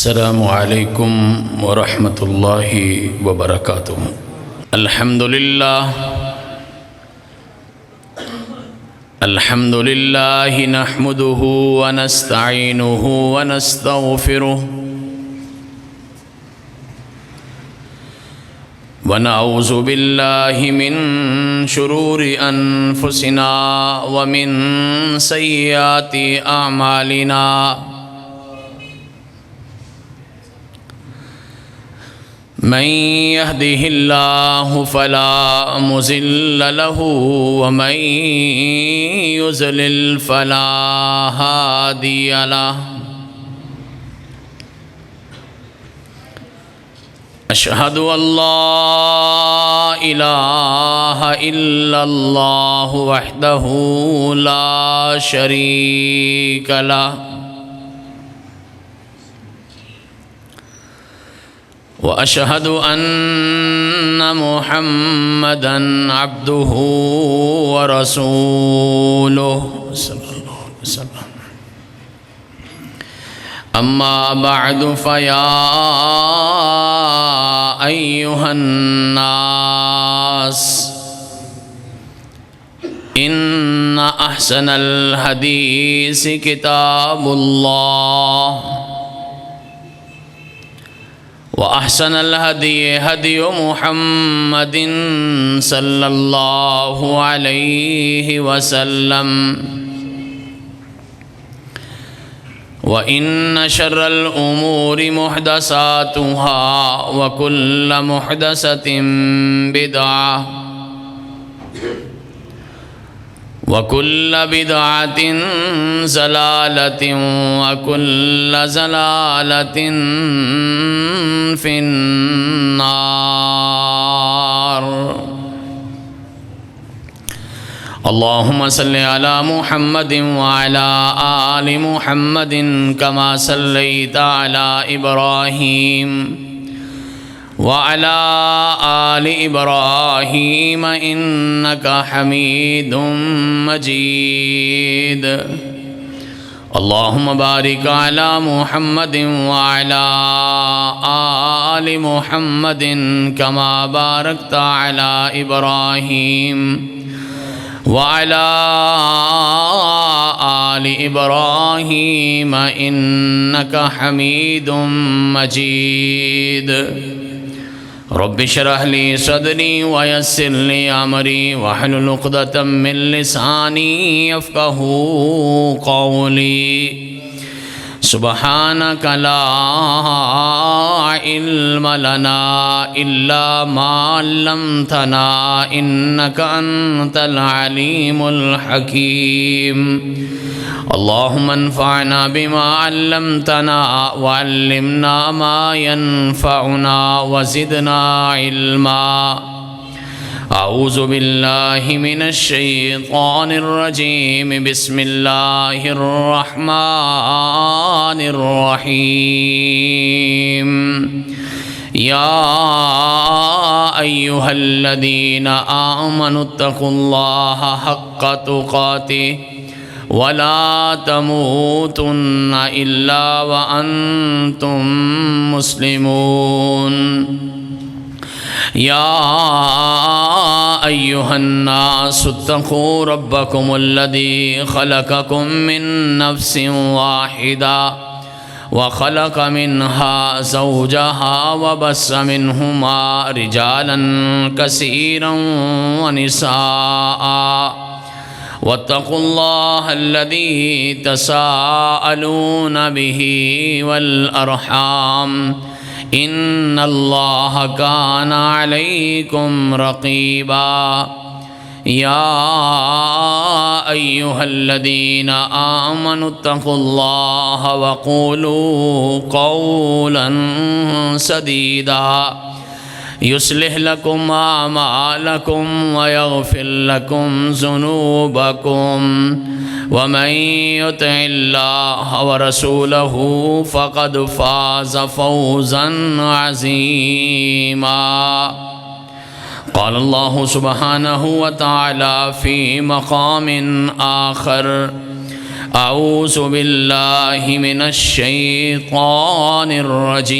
अस्सलामु अलैकुम वरहमतुल्लाहि वबरकातुहू। अल्हम्दुलिल्लाह नहमदुहु व नस्तईनुहु व नस्तगफिरुह व नऊज़ु बिल्लाहि मिन शुरूरि अनफुसिना व मिन सय्यिआति अअमालिना। मन यहदिहिल्लाहु फला मुज़िल्ल लहु व मन युज़लिल फला हादिय लहु। अशहदु अल्ला इलाहा इल्लल्लाहु वहदहु ला शरीक लहु व अशहदु अन्न मुहम्मदन अब्दुहु व रसूलुहु सल्लल्लाहु अलैहि वसल्लम। अम्मा बअदु फया अय्युहन नास इन्न अहसनल हदीस किताबुल्लाह व अहसनल हदी हदी मुहम्मदिन सल्लल्लाहु अलैहि वसल्लम व इन्न शर्रल उमूरि मुहदसातुहा व कुल्ल मुहदसतिन बिदअह व कुल्ल बिदअतिन ज़लालतिन व कुल्ल ज़लालतिन फिन्नार। अल्लाहुम्मा सल्लि अला मुहम्मदिन व अला आलि मुहम्मदिन कमा सल्लैता अला इब्राहीम व अला आलि इब्राहीम इन्नका हमीदुम मजीद। अल्लाहुम्मा बारिक अला मुहम्मदिन व अला आलि मुहम्मदिन कमा बारकता अला इब्राहीम व अला आलि इब्राहीम इन्नका हमीदुम मजीद। रब्बि इश्रह ली सदरी व यस्सिर ली अमरी वहलुल उक़दतम मिन लिसानी यफ़क़हू क़ौली। सुब्हानक ला इल्म लना इल्ला मा अल्लमतना इन्नका अंतल अलीमुल हकीम। अल्लाहुम्मा अन्फ़अना बिमा अल्लमतना व अल्लिमना मा यनफ़अुना व ज़िदना इल्मा। अऊज़ु बिल्लाहि मिनश शैतानिर रजीम। बिस्मिल्लाहिर रहमानिर रहीम। या अय्युहल्लज़ीना आमनुत्तक़ुल्लाहा हक़्क़ तुक़ातिह वला तमूतुन्न इल्ला व अंतुम मुस्लिमून। या अय्युहन्नासुत्तक़ू रब्बकुमुल्लज़ी ख़लक़कुम मिन नफ़्सिन वाहिदा व ख़लक़ मिन्हा ज़ौजहा व बस्स मिन्हुमा रिजालन कसीरन व निसाआ वत्तक़ुल्लाह अल्लज़ी तसाअलून बिही वल अरहाम इन्नल्लाह कान अलैकुम रक़ीबा। या अय्युहल्लज़ीना आमनुत्तक़ुल्लाह व क़ूलू क़ौलन सदीदा युस्लिह लकुम आमालकुम व यग़फ़िर लकुम ज़ुनूबकुम व मन युतिइल्लाह व रसूलहु फ़क़द फ़ाज़ फ़ौज़न अज़ीमा। क़ाल अल्लाहु सुब्हानहु व तआला फ़ी मक़ामिन आख़र अऊज़ु बिल्लाहि मिनश शैतानिर रजीम।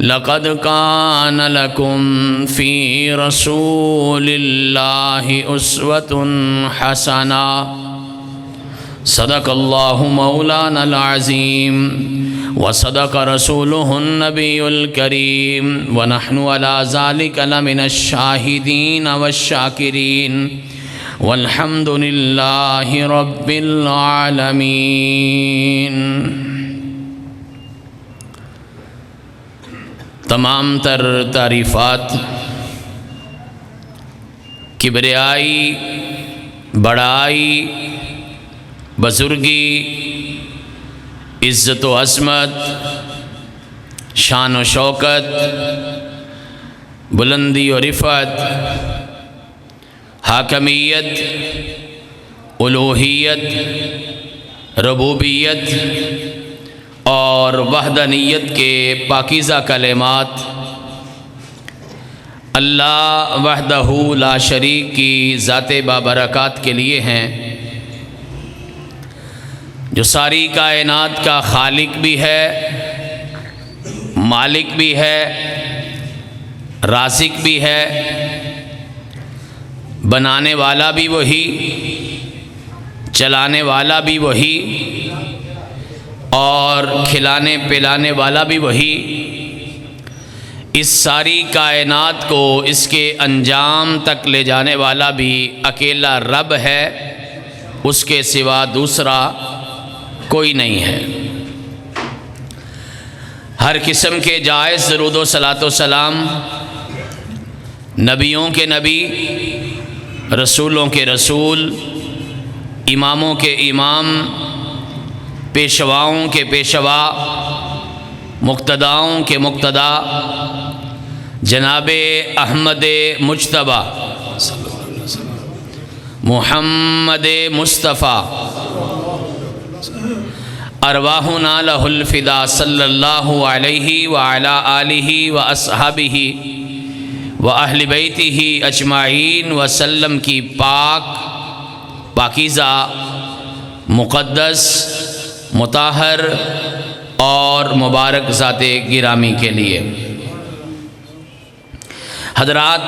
लक़द कान लकुम फ़ी रसूलिल्लाहि उस्वतुन हसना। सदक़ल्लाहु मौलानल अज़ीम व सदक़ रसूलुहुन नबियुल करीम व नहनु अला ज़ालिका लमिनश शाहिदीन वश्शाकिरीन वल्हम्दुलिल्लाहि रब्बिल आलमीन। तमाम तर तारीफ़ात किबरियाई, बड़ाई, बुज़ुर्गी, इज़्ज़त व अज़मत, शान व शौकत, बुलंदी और रिफ़त, हाकमियत, उलूहियत, रबूबियत और वहदानियत के पाकीज़ा कलेमात अल्लाह वहदहू ला शरीक की ज़ाते बाबरकात के लिए हैं, जो सारी कायनात का खालिक भी है, मालिक भी है, राज़िक भी है, बनाने वाला भी वही, चलाने वाला भी वही और खिलाने पिलाने वाला भी वही। इस सारी कायनात को इसके अंजाम तक ले जाने वाला भी अकेला रब है, उसके सिवा दूसरा कोई नहीं है। हर किस्म के जायज़ दरूद व सलातो सलाम नबियों के नबी, रसूलों के रसूल, इमामों के इमाम, पेशवाओं के पेशवा, मुक्तदाओं के मुक्तदा, जनाबे अहमद मुज्तबा मुहम्मद मुस्तफ़ा अरवाहुना लहुल फ़िदा सल्लल्लाहु अलैहि व अला आलिहि व अस्हाबिहि व अहले बैतिही अजमाइन वसल्लम की पाक, पाकीज़ा, मुक़द्दस, मुताहर और मुबारक ज़ाते गिरामी के लिए। हज़रात,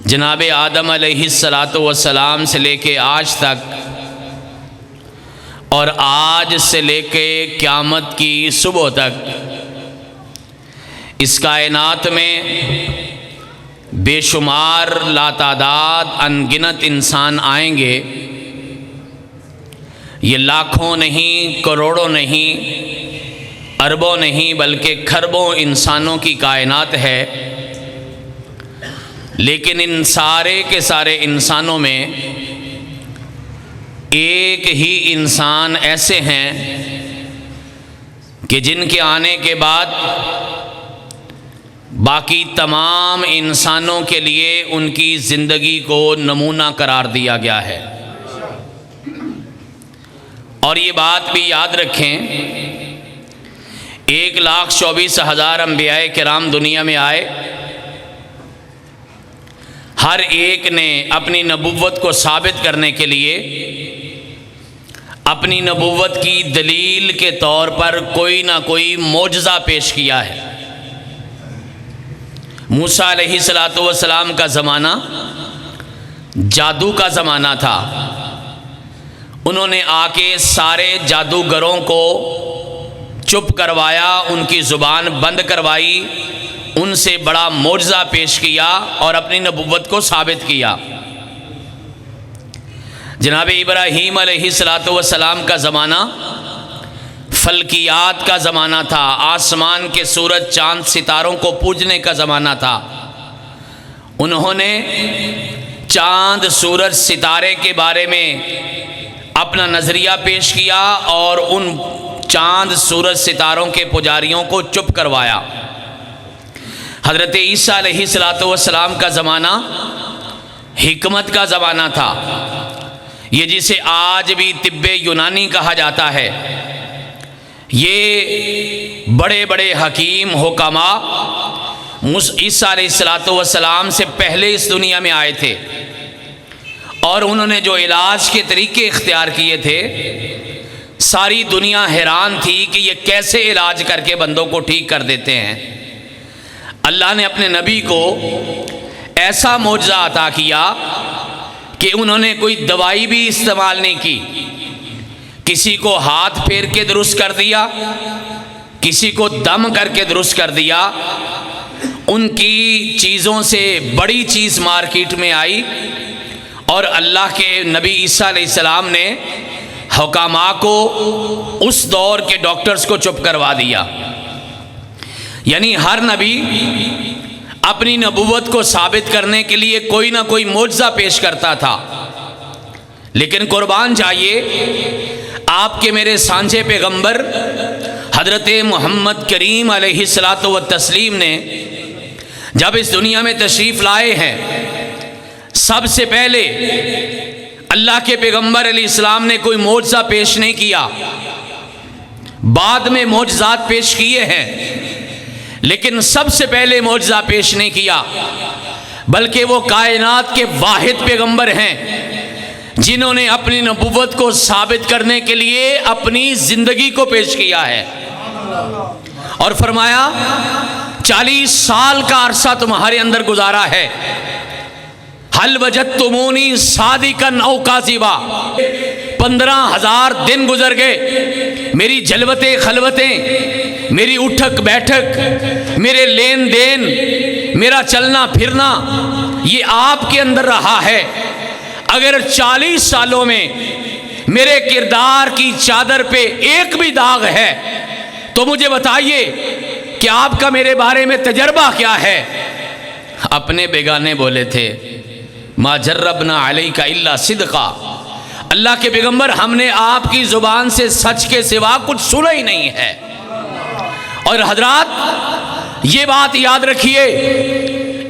जनाब आदम अलैहिस्सलातु वस्सलाम से लेके आज तक और आज से लेके क़यामत की सुबह तक इस कायनात में बेशुमार लातादाद अनगिनत इंसान आएंगे। ये लाखों नहीं, करोड़ों नहीं, अरबों नहीं, बल्कि खरबों इंसानों की कायनात है। लेकिन इन सारे के सारे इंसानों में एक ही इंसान ऐसे हैं कि जिनके आने के बाद बाकी तमाम इंसानों के लिए उनकी ज़िंदगी को नमूना करार दिया गया है। और ये बात भी याद रखें, 1,24,000 अंबियाए किराम दुनिया में आए, हर एक ने अपनी नबुव्वत को साबित करने के लिए अपनी नबुव्वत की दलील के तौर पर कोई ना कोई मोजज़ा पेश किया है। मूसा अलैहिस्सलातु वस्सलाम का ज़माना जादू का ज़माना था। उन्होंने आके सारे जादूगरों को चुप करवाया, उनकी ज़ुबान बंद करवाई, उनसे बड़ा मोजज़ा पेश किया और अपनी नबुव्वत को साबित किया। जनाब इब्राहीम अलैहिस्सलातु वस्सलाम का ज़माना फल्कियात का ज़माना था, आसमान के सूरज चाँद सितारों को पूजने का ज़माना था। उन्होंने चाँद सूरज सितारे के बारे में अपना नज़रिया पेश किया और उन चाँद सूरज सितारों के पुजारियों को चुप करवाया। हज़रत ईसा अलैहिस्सलातु वस्सलाम का ज़माना हिकमत का ज़माना था। ये जिसे आज भी तिब्बे यूनानी कहा जाता है, ये बड़े बड़े हकीम हुक्मा ईसा अलैहिस्सलातु वस्सलाम से पहले इस दुनिया में आए थे और उन्होंने जो इलाज के तरीके इख्तियार किए थे, सारी दुनिया हैरान थी कि ये कैसे इलाज करके बंदों को ठीक कर देते हैं। अल्लाह ने अपने नबी को ऐसा मौजज़ा अता किया कि उन्होंने कोई दवाई भी इस्तेमाल नहीं की। किसी को हाथ फेर के दुरुस्त कर दिया, किसी को दम करके दुरुस्त कर दिया। उनकी चीज़ों से बड़ी चीज़ मार्केट में आई और अल्लाह के नबी ईसा अलैहिस्सलाम ने हुकामा को, उस दौर के डॉक्टर्स को चुप करवा दिया। यानी हर नबी अपनी नबूवत को साबित करने के लिए कोई ना कोई मौजज़ा पेश करता था। लेकिन कुर्बान जाइए, आपके मेरे सांझे पैगंबर हज़रत मोहम्मद करीम अलैहिस्सलातु व तस्लीम ने जब इस दुनिया में तशरीफ़ लाए हैं, सबसे पहले अल्लाह के पैगंबर अलैहिस्सलाम ने कोई मौजज़ा पेश नहीं किया, बाद में मौजज़ात पेश किए हैं, लेकिन सबसे पहले मौजज़ा पेश नहीं किया। बल्कि वो कायनात के वाहिद पैगंबर हैं जिन्होंने अपनी नबूवत को साबित करने के लिए अपनी ज़िंदगी को पेश किया है और फरमाया 40 साल का अरसा तुम्हारे अंदर गुजारा है। हल वजदतुमूनी सादिकन औ काज़िबा, 15,000 दिन गुजर गए। मेरी जलवतें खलवतें, मेरी उठक बैठक, मेरे लेन देन, मेरा चलना फिरना, ये आपके अंदर रहा है। अगर 40 सालों में मेरे किरदार की चादर पे एक भी दाग है तो मुझे बताइए कि आपका मेरे बारे में तजर्बा क्या है। अपने बेगाने बोले थे, मा जर्रबना अलैका इल्ला सिद्का, अल्लाह के पैगंबर हमने आपकी ज़ुबान से सच के सिवा कुछ सुना ही नहीं है। और हजरात ये बात याद रखिए,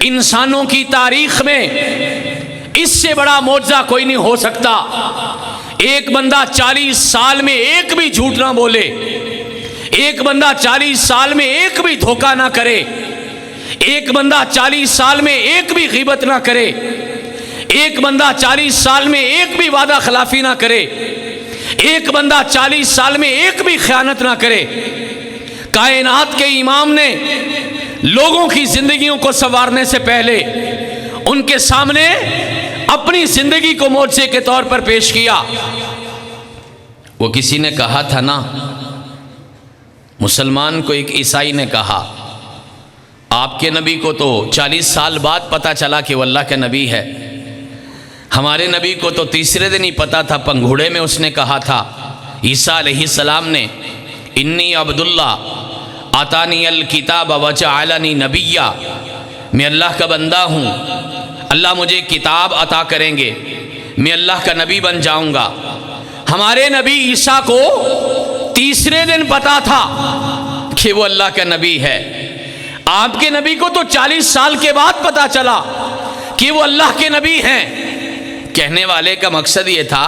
इंसानों की तारीख में इससे बड़ा मौजज़ा कोई नहीं हो सकता। एक बंदा 40 साल में एक भी झूठ ना बोले, एक बंदा 40 साल में एक भी धोखा ना करे, एक बंदा 40 साल में एक भी ग़ीबत ना करे, एक बंदा 40 साल में एक भी वादा खिलाफी ना करे, एक बंदा 40 साल में एक भी खयानत ना करे। कायनात के इमाम ने लोगों की जिंदगियों को संवारने से पहले उनके सामने अपनी जिंदगी को मोर्चे के तौर पर पेश किया। वो किसी ने कहा था ना, मुसलमान को एक ईसाई ने कहा, आपके नबी को तो 40 साल बाद पता चला कि वो अल्लाह के नबी है, हमारे नबी को तो तीसरे दिन ही पता था। पंघूड़े में उसने कहा था ईसा अलैहिस्सलाम ने, इन्नी अब्दुल्ला आतानी अल किताब वजअलनी नबिय्या, मैं अल्लाह का बंदा हूँ, अल्लाह मुझे किताब अता करेंगे, मैं अल्लाह का नबी बन जाऊँगा। हमारे नबी ईसा को तीसरे दिन पता था कि वो अल्लाह का नबी है। आपके नबी को तो 40 साल के बाद पता चला कि वो अल्लाह के नबी हैं। कहने वाले का मकसद ये था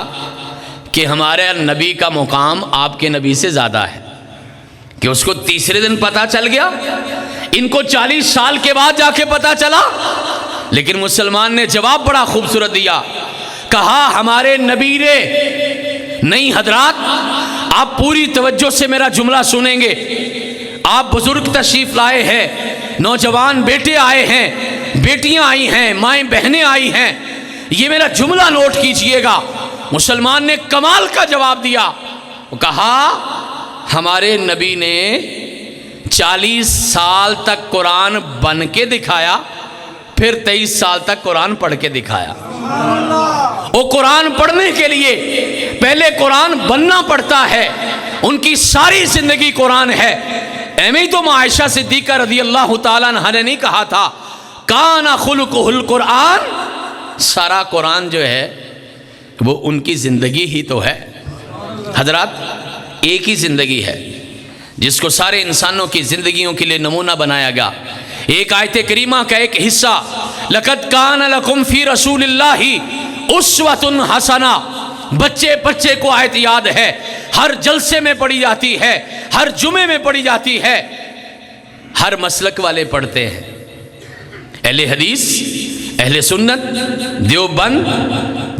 कि हमारे नबी का मुकाम आपके नबी से ज़्यादा है कि उसको तीसरे दिन पता चल गया, इनको 40 साल के बाद जाके पता चला। लेकिन मुसलमान ने जवाब बड़ा खूबसूरत दिया, कहा हमारे नबी ने नहीं। हजरात आप पूरी तवज्जो से मेरा जुमला सुनेंगे। आप बुजुर्ग तशरीफ लाए हैं, नौजवान बेटे आए हैं, बेटियां आई हैं, माएँ बहनें आई हैं, ये मेरा जुमला नोट कीजिएगा। मुसलमान ने कमाल का जवाब दिया, वो कहा हमारे नबी ने 40 साल तक कुरान बन के दिखाया, फिर 23 साल तक कुरान पढ़ के दिखाया। वो कुरान पढ़ने के लिए पहले कुरान बनना पड़ता है, उनकी सारी जिंदगी कुरान है। एवं ही तो आयशा सिद्दीक़ा रज़ियल्लाहु ताला अन्हा ने नहीं कहा था काना खुलुकुहुल कुरान, सारा कुरान जो है वो उनकी ज़िंदगी ही तो है। हजरात एक ही ज़िंदगी है जिसको सारे इंसानों की ज़िंदगियों के लिए नमूना बनाया गया। एक आयत करीमा का एक हिस्सा, लक़द कान लकुम फ़ी रसूलिल्लाहि उस्वतुन हसना, बच्चे बच्चे को आयत याद है, हर जलसे में पढ़ी जाती है, हर जुमे में पढ़ी जाती है, हर मसलक वाले पढ़ते हैं। अहले हदीस अहले सुन्नत, देवबंद,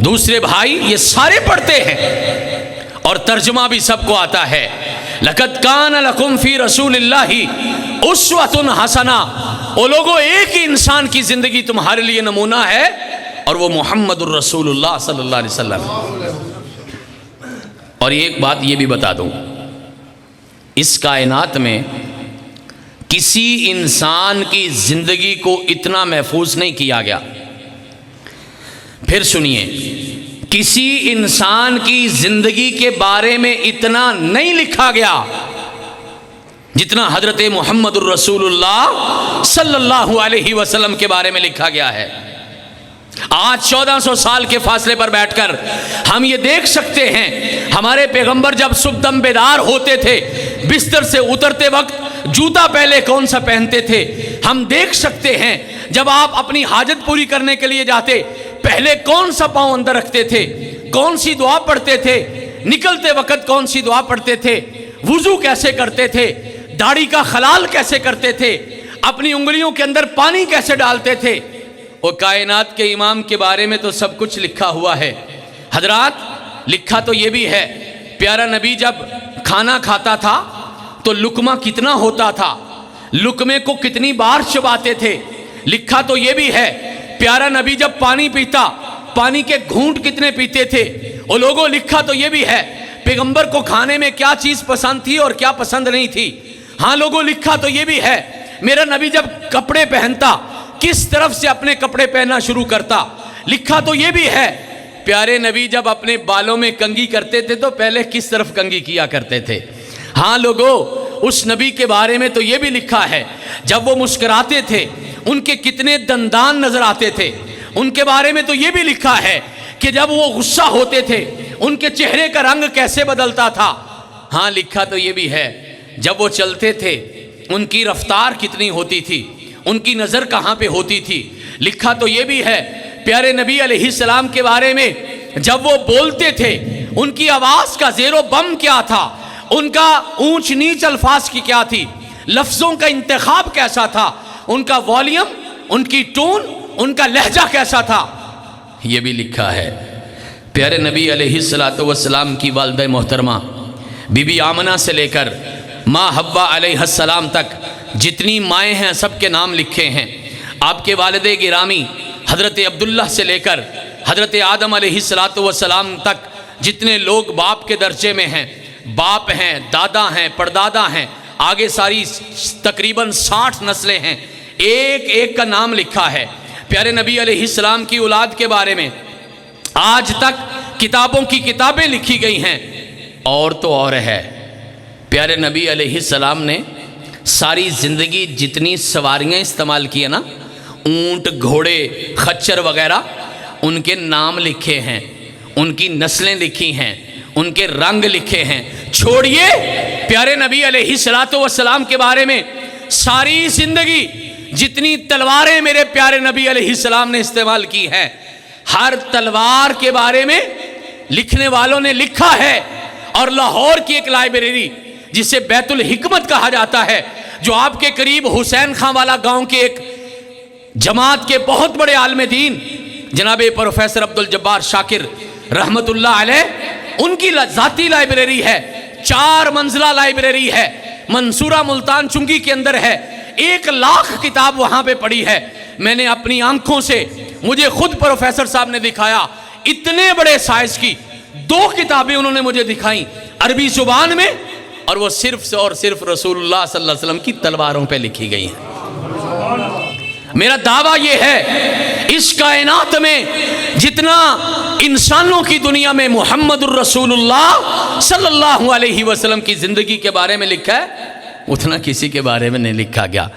दूसरे भाई, ये सारे पढ़ते हैं और तर्जुमा भी सबको आता है। लक़द कान लकुम फ़ी रसूलिल्लाहि उस्वतुन हसना। ओ लोगों, एक ही इंसान की ज़िंदगी तुम्हारे लिए नमूना है और वो मुहम्मदुर रसूलुल्लाह सल्लल्लाहु अलैहि वसल्लम। और एक बात ये भी बता दूं, इस कायनात में किसी इंसान की ज़िंदगी को इतना महफूज नहीं किया गया। फिर सुनिए, किसी इंसान की ज़िंदगी के बारे में इतना नहीं लिखा गया जितना हज़रत मुहम्मदुर रसूलुल्लाह सल्लल्लाहु अलैहि वसल्लम के बारे में लिखा गया है। आज 1400 साल के फासले पर बैठकर हम ये देख सकते हैं, हमारे पैगंबर जब सुबदम बेदार होते थे, बिस्तर से उतरते वक्त जूता पहले कौन सा पहनते थे। हम देख सकते हैं जब आप अपनी हाजत पूरी करने के लिए जाते, पहले कौन सा पाँव अंदर रखते थे, कौन सी दुआ पढ़ते थे, निकलते वक्त कौन सी दुआ पढ़ते थे, वुजू कैसे करते थे, दाढ़ी का खलाल कैसे करते थे, अपनी उंगलियों के अंदर पानी कैसे डालते थे। और कायनात के इमाम के बारे में तो सब कुछ लिखा हुआ है। हजरात, लिखा तो ये भी है, प्यारा नबी जब खाना खाता था तो लुकमा कितना होता था, लुकमे को कितनी बार चबाते थे। लिखा तो ये भी है, प्यारा नबी जब पानी पीता, पानी के घूंट कितने पीते थे। और लोगों, लिखा तो ये भी है, पैगंबर को खाने में क्या चीज़ पसंद थी और क्या पसंद नहीं थी। हाँ लोगों, लिखा तो ये भी है, मेरा नबी जब कपड़े पहनता किस तरफ से अपने कपड़े पहनना शुरू करता। लिखा तो ये भी है, प्यारे नबी जब अपने बालों में कंघी करते थे तो पहले किस तरफ कंघी किया करते थे। हाँ लोगों, उस नबी के बारे में तो ये भी लिखा है, जब वो मुस्कुराते थे उनके कितने दंदान नजर आते थे। उनके बारे में तो ये भी लिखा है कि जब वो गुस्सा होते थे उनके चेहरे का रंग कैसे बदलता था। हाँ, लिखा तो ये भी है, जब वो चलते थे उनकी रफ्तार कितनी होती थी, उनकी नज़र कहाँ पे होती थी। लिखा तो ये भी है, प्यारे नबी अलैहिस्सलाम के बारे में, जब वो बोलते थे उनकी आवाज़ का ज़ेरो बम क्या था, उनका ऊंच नीच अल्फाज की क्या थी, लफ्ज़ों का इंतखाब कैसा था, उनका वॉल्यूम, उनकी टोन, उनका लहजा कैसा था, ये भी लिखा है। प्यारे नबी अलैहिस्सलातु वस्सलाम की वालिदा मोहतरमा बीबी आमना से लेकर माँ हव्वा अलैहिस्सलाम तक जितनी माएँ हैं सबके नाम लिखे हैं। आपके वालिदे गिरामी हज़रत अब्दुल्लाह से लेकर हज़रत आदम अलैहिस्सलातु वस्सलाम तक जितने लोग बाप के दर्जे में हैं, बाप हैं, दादा हैं, परदादा हैं, आगे सारी तकरीबन 60 नस्लें हैं, एक एक का नाम लिखा है। प्यारे नबी अलैहिस्सलाम की औलाद के बारे में आज तक किताबों की किताबें लिखी गई हैं। और तो और है, प्यारे नबी अलैहिस्सलाम ने सारी ज़िंदगी जितनी सवारियाँ इस्तेमाल की है ना, ऊंट, घोड़े, खच्चर वगैरह, उनके नाम लिखे हैं, उनकी नस्लें लिखी हैं, उनके रंग लिखे हैं। छोड़िए प्यारे नबी अलैहिस्सलातु वस्सलाम के बारे में, सारी ज़िंदगी जितनी तलवारें मेरे प्यारे नबी अलैहिस्सलाम ने इस्तेमाल की हैं, हर तलवार के बारे में लिखने वालों ने लिखा है। और लाहौर की एक लाइब्रेरी जिसे बैतुल हिकमत कहा जाता है, जो आपके करीब हुसैन खां वाला गांव के एक जमात के बहुत बड़े आलिम दीन जनाब प्रोफेसर अब्दुल जब्बार शाकिर रहमतुल्लाह अलैह, उनकी ज़ाती लाइब्रेरी है, 4 मंजिला लाइब्रेरी है, मंसूरा मुल्तान चुंगी के अंदर है। 1 लाख किताब वहाँ पे पड़ी है। मैंने अपनी आंखों से, मुझे खुद प्रोफेसर साहब ने दिखाया, इतने बड़े साइज की 2 किताबें उन्होंने मुझे दिखाई अरबी जुबान में, और वो सिर्फ और सिर्फ रसूलुल्लाह सल्लल्लाहु अलैहि वसल्लम की तलवारों पे लिखी गई हैं। मेरा दावा ये है, इस कायनात में जितना इंसानों की दुनिया में मुहम्मदुर रसूलुल्लाह सल्लल्लाहु अलैहि वसल्लम की ज़िंदगी के बारे में लिखा है, उतना किसी के बारे में नहीं लिखा गया।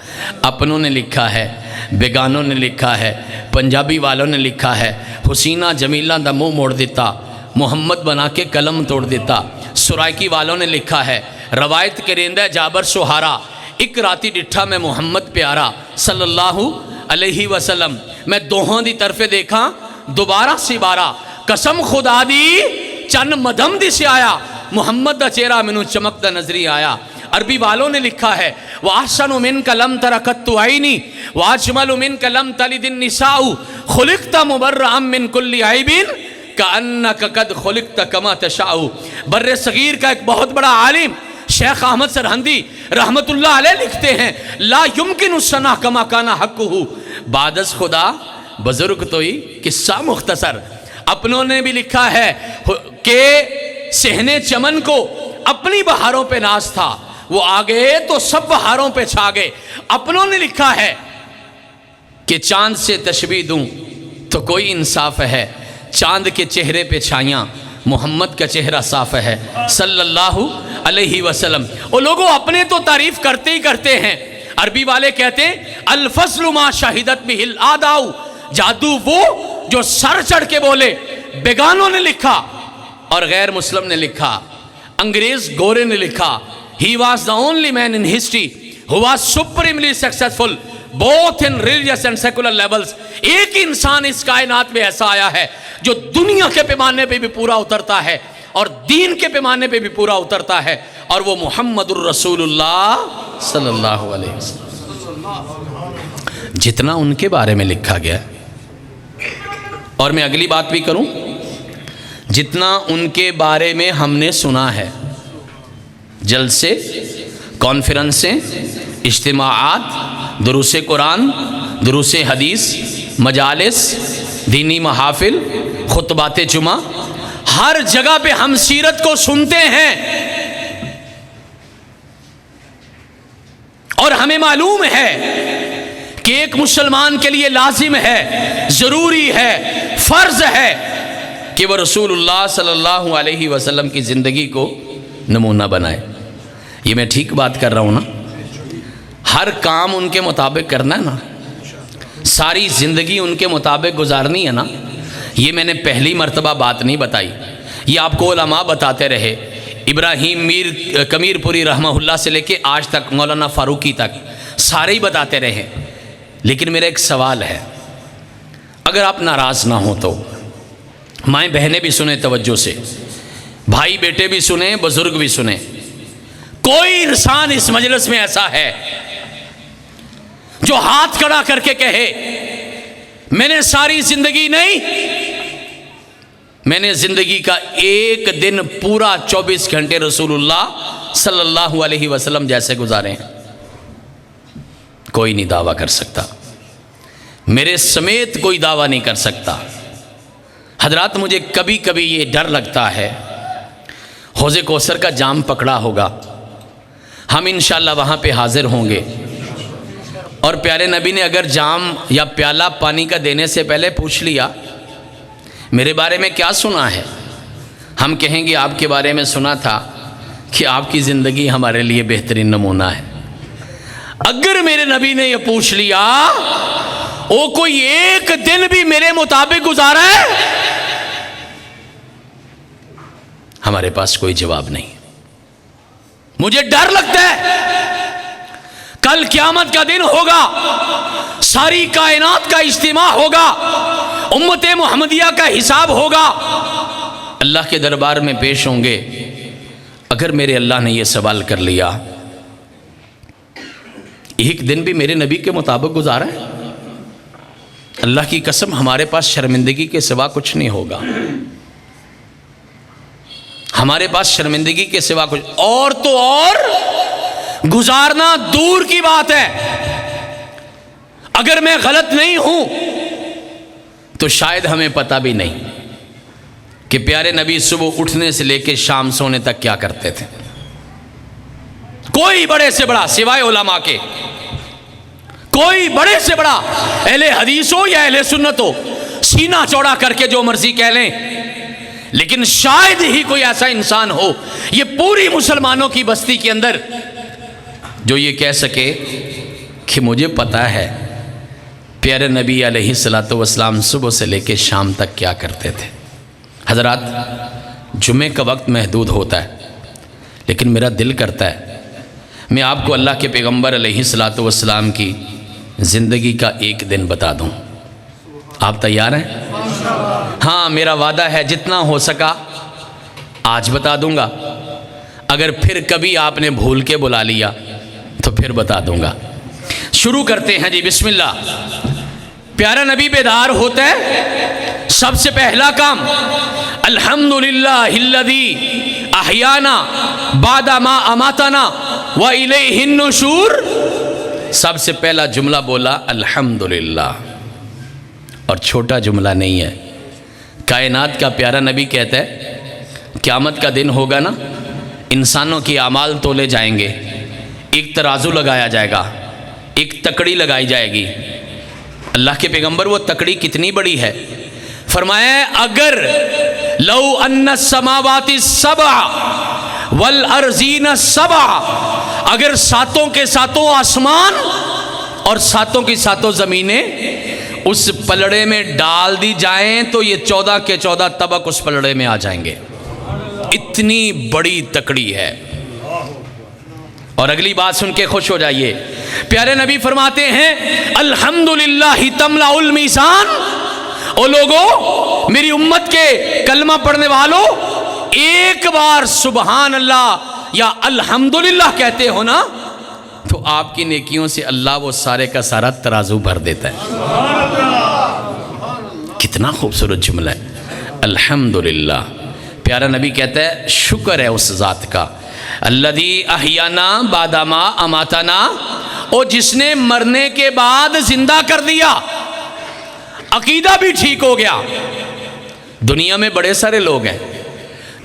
अपनों ने लिखा है, बेगानों ने लिखा है, पंजाबी वालों ने लिखा है, हुसीना जमीला दा मुँह मोड़ दिता, मोहम्मद बना के कलम तोड़ देता। सुराइकी वालों ने लिखा है, रवायत करेंदा जाबर सुहारा, एक राती डिठा में मोहम्मद प्यारा सल्लल्लाहु अलैहि वसल्लम, मैं दोहों दी तरफे देखा दोबारा सी बारा, कसम खुदा दी चन मदम दिस आया, मुहम्मद दा चेहरा मैनू चमकदा नजरी आया। अरबी वालों ने लिखा है, वाहसनु मिनका लम तरा कत्तु आइनी वाजमलु मिनका लम तलिदिन निसाउ खुलिक़्ता मुबर्रअम मिन कुल्ली आइबिन कअन्नका कद खुलिक़्ता कमा तशाउ। बर्रे सगीर का एक बहुत बड़ा आलिम शेख अहमद सरहंदी रहमतुल्लाह अलैह लिखते हैं, ला युमकिन सना कमा काना हक़्क़ुहु। बादस खुदा बुजुर्ग तो ही किस्सा मुख्तसर। अपनों ने भी लिखा है कि सहने चमन को अपनी बहारों पे नाज था, वो आ गए तो सब बहारों पे छा गए। अपनों ने लिखा है कि चांद से तशबीह दूं तो कोई इंसाफ है, चांद के चेहरे पे छाइयां मोहम्मद का चेहरा साफ है सल्लल्लाहु अलैहि वसल्लम। वो लोगों अपने तो तारीफ करते ही करते हैं। अरबी वाले कहते हैं अल फस्लु मा शाहिदत बिहिल आदाउ, जादू वो जो सर चढ़ के बोले। बेगानों ने लिखा और गैर मुस्लिम ने लिखा, अंग्रेज गोरे ने लिखा, he was the only man in history who was supremely successful both in religious and secular levels. एक इंसान इस कायनात में ऐसा आया है जो दुनिया के पैमाने पे भी पूरा उतरता है और दीन के पैमाने पे भी पूरा उतरता है, और वो मुहम्मदुर रसूलुल्लाह सल्लल्लाहु अलैहि वसल्लम। जितना उनके बारे में लिखा गया, और मैं अगली बात भी करूं, जितना उनके बारे में हमने सुना है, जलसे, कॉन्फ्रेंसें, इज्तिमाआत, दुरूस कुरान, दुरूस हदीस, मजालिस, दीनी महाफिल, खुतबाते जुमा, हर जगह पे हम सीरत को सुनते हैं और हमें मालूम है कि एक मुसलमान के लिए लाजिम है, ज़रूरी है, फ़र्ज है कि वह रसूलुल्लाह सल्लल्लाहु अलैहि वसल्लम की ज़िंदगी को नमूना बनाए। ये मैं ठीक बात कर रहा हूँ ना? हर काम उनके मुताबिक करना है ना, सारी ज़िंदगी उनके मुताबिक गुजारनी है ना। ये मैंने पहली मर्तबा बात नहीं बताई, ये आपको उलमा बताते रहे। इब्राहिम मीर कमीरपुरी रहमहुल्लाह से लेके आज तक मौलाना फ़ारूकी तक सारे ही बताते रहे। लेकिन मेरा एक सवाल है, अगर आप नाराज़ ना हो तो माएँ बहनें भी सुने तवज्जो से, भाई बेटे भी सुने, बुज़ुर्ग भी सुने। कोई इंसान इस मजलिस में ऐसा है जो हाथ खड़ा करके कहे मैंने सारी जिंदगी नहीं, मैंने जिंदगी का एक दिन पूरा 24 घंटे रसूलुल्लाह सल्लल्लाहु अलैहि वसल्लम जैसे गुजारे हैं? कोई नहीं दावा कर सकता, मेरे समेत कोई दावा नहीं कर सकता। हजरात, मुझे कभी कभी ये डर लगता है, हौज़े कौसर का जाम पकड़ा होगा, हम इंशाअल्लाह वहाँ पे हाजिर होंगे, और प्यारे नबी ने अगर जाम या प्याला पानी का देने से पहले पूछ लिया मेरे बारे में क्या सुना है, हम कहेंगे आपके बारे में सुना था कि आपकी ज़िंदगी हमारे लिए बेहतरीन नमूना है। अगर मेरे नबी ने यह पूछ लिया वो कोई एक दिन भी मेरे मुताबिक गुजारा है, हमारे पास कोई जवाब नहीं। मुझे डर लगता है कल क़यामत का दिन होगा, सारी कायनात का इज्तिमा होगा, उम्मत मुहम्मदिया का हिसाब होगा, अल्लाह के दरबार में पेश होंगे। अगर मेरे अल्लाह ने यह सवाल कर लिया एक दिन भी मेरे नबी के मुताबिक गुजारा है, अल्लाह की कसम हमारे पास शर्मिंदगी के सिवा कुछ नहीं होगा। हमारे पास शर्मिंदगी के सिवा कुछ और तो और गुजारना दूर की बात है। अगर मैं गलत नहीं हूं तो शायद हमें पता भी नहीं कि प्यारे नबी सुबह उठने से लेकर शाम सोने तक क्या करते थे। कोई बड़े से बड़ा सिवाय उलमा के, कोई बड़े से बड़ा अहले हदीस हो या अहले सुन्नत हो, सीना चौड़ा करके जो मर्जी कह लें, लेकिन शायद ही कोई ऐसा इंसान हो ये पूरी मुसलमानों की बस्ती के अंदर जो ये कह सके कि मुझे पता है प्यारे नबी अलैहिस्सलातु वस्सलाम सुबह से लेकर शाम तक क्या करते थे। हजरात, जुमे का वक्त महदूद होता है, लेकिन मेरा दिल करता है मैं आपको अल्लाह के पैगंबर अलैहिस्सलातु वस्सलाम की ज़िंदगी का एक दिन बता दूं। आप तैयार हैं? हाँ, मेरा वादा है जितना हो सका आज बता दूंगा। अगर फिर कभी आपने भूल के बुला लिया तो फिर बता दूंगा। शुरू करते हैं जी, बिस्मिल्लाह। प्यारा नबी बेदार होता है, सबसे पहला काम अल्हम्दुलिल्लाहिल्लज़ी अहयाना बादा मा अमातना व इलैहिन नुशूर। सबसे पहला जुमला बोला अल्हम्दुलिल्लाह, और छोटा जुमला नहीं है। कायनात का प्यारा नबी कहता है क़यामत का दिन होगा ना, इंसानों की आमाल तोले जाएंगे, एक तराजू लगाया जाएगा, एक तकड़ी लगाई जाएगी। अल्लाह के पैगंबर वो तकड़ी कितनी बड़ी है? फरमाया अगर लौ अन्ना समावाति सबा वल अर्ज़ीन सबा, अगर सातों के सातों आसमान और सातों की सातों ज़मीनें उस पलड़े में डाल दी जाएं तो ये 14 के 14 तबक उस पलड़े में आ जाएंगे। इतनी बड़ी तकड़ी है। और अगली बात सुन के खुश हो जाइए। प्यारे नबी फरमाते हैं अल्हम्दुलिल्लाह तमलाउल मीज़ान। ओ लोगो, मेरी उम्मत के कलमा पढ़ने वालों, एक बार सुबहान अल्लाह या अल्हम्दुलिल्लाह कहते हो ना तो आपकी नेकियों से अल्लाह वो सारे का सारा तराजू भर देता है। कितना खूबसूरत जुमला है अल्हम्दुलिल्लाह। प्यारा नबी कहता है शुक्र है उस ज़ात का, अल्लज़ी अहयाना बादामा अमातना, और जिसने मरने के बाद जिंदा कर दिया, अकीदा भी ठीक हो गया। दुनिया में बड़े सारे लोग हैं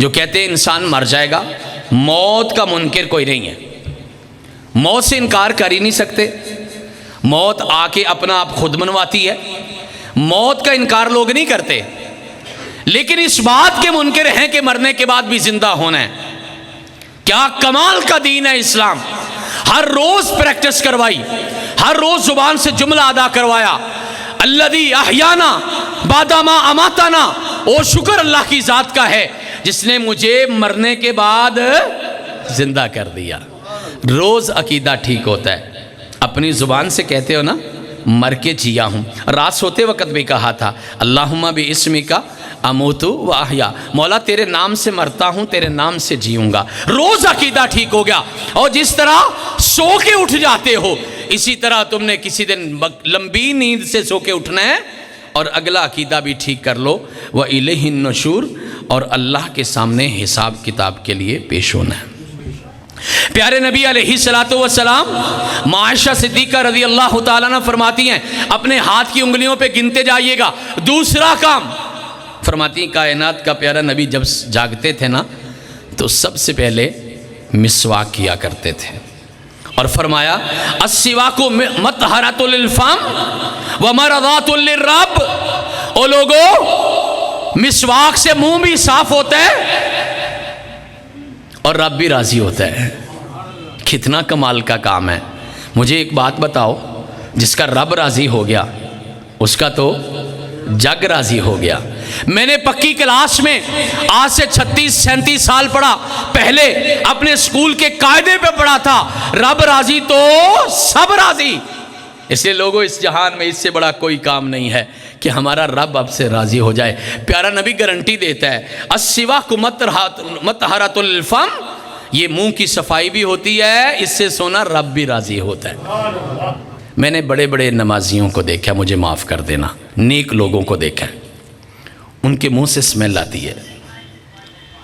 जो कहते हैं इंसान मर जाएगा, मौत का मुनकिर कोई नहीं है, मौत से इनकार कर ही नहीं सकते, मौत आके अपना आप खुद मनवाती है, मौत का इनकार लोग नहीं करते। लेकिन इस बात के मुनकिर हैं कि मरने के बाद भी जिंदा होना है। क्या कमाल का दीन है इस्लाम। हर रोज प्रैक्टिस करवाई, हर रोज जुबान से जुमला अदा करवाया, अल्लज़ी अहयाना बादामा अमाताना। ओ शुक्र अल्लाह की ज़ात का है जिसने मुझे मरने के बाद जिंदा कर दिया। रोज अकीदा ठीक होता है। अपनी जुबान से कहते हो ना मर के जिया हूँ। रात सोते वक्त भी कहा था अल्लाहुम्मा बि इस्मिका अमूतु व अहया, मौला तेरे नाम से मरता हूँ, तेरे नाम से जीऊँगा। रोज़ अकीदा ठीक हो गया। और जिस तरह सो के उठ जाते हो, इसी तरह तुमने किसी दिन लंबी नींद से सो के उठना है और अगला अकीदा भी ठीक कर लो, व इलैहिन नुशूर, और अल्लाह के सामने हिसाब किताब के लिए पेश होना है। प्यारे नबी अलैहिस्सलातु वस्सलाम आयशा सिद्दीक़ा रज़ी अल्लाह ताला अन्हा फरमाती हैं अपने हाथ की उंगलियों पे गिनते जाइएगा। दूसरा काम फरमाती हैं कायनात का प्यारा नबी जब जागते थे ना तो सबसे पहले मिसवाक किया करते थे, और फरमाया अस्सिवाकु मतहरतुल लिल फम व मरदातुल लिर्रब। ओ लोगो, मिसवाक से मुंह भी साफ होता है और रब भी राजी होता है। कितना कमाल का काम है। मुझे एक बात बताओ, जिसका रब राजी हो गया उसका तो जग राजी हो गया। मैंने पक्की क्लास में आज से 36-37 साल पढ़ा, पहले अपने स्कूल के कायदे पे पढ़ा था, रब राजी तो सब राजी। इसलिए लोगों, इस जहान में इससे बड़ा कोई काम नहीं है कि हमारा रब अब से राजी हो जाए। प्यारा नबी गारंटी देता है अस्सिवाकु मतहरतुल लिल फम, ये मुंह की सफाई भी होती है, इससे सोना रब भी राजी होता है। मैंने बड़े बड़े नमाजियों को देखा, मुझे माफ़ कर देना, नेक लोगों को देखा, उनके मुंह से स्मेल आती है।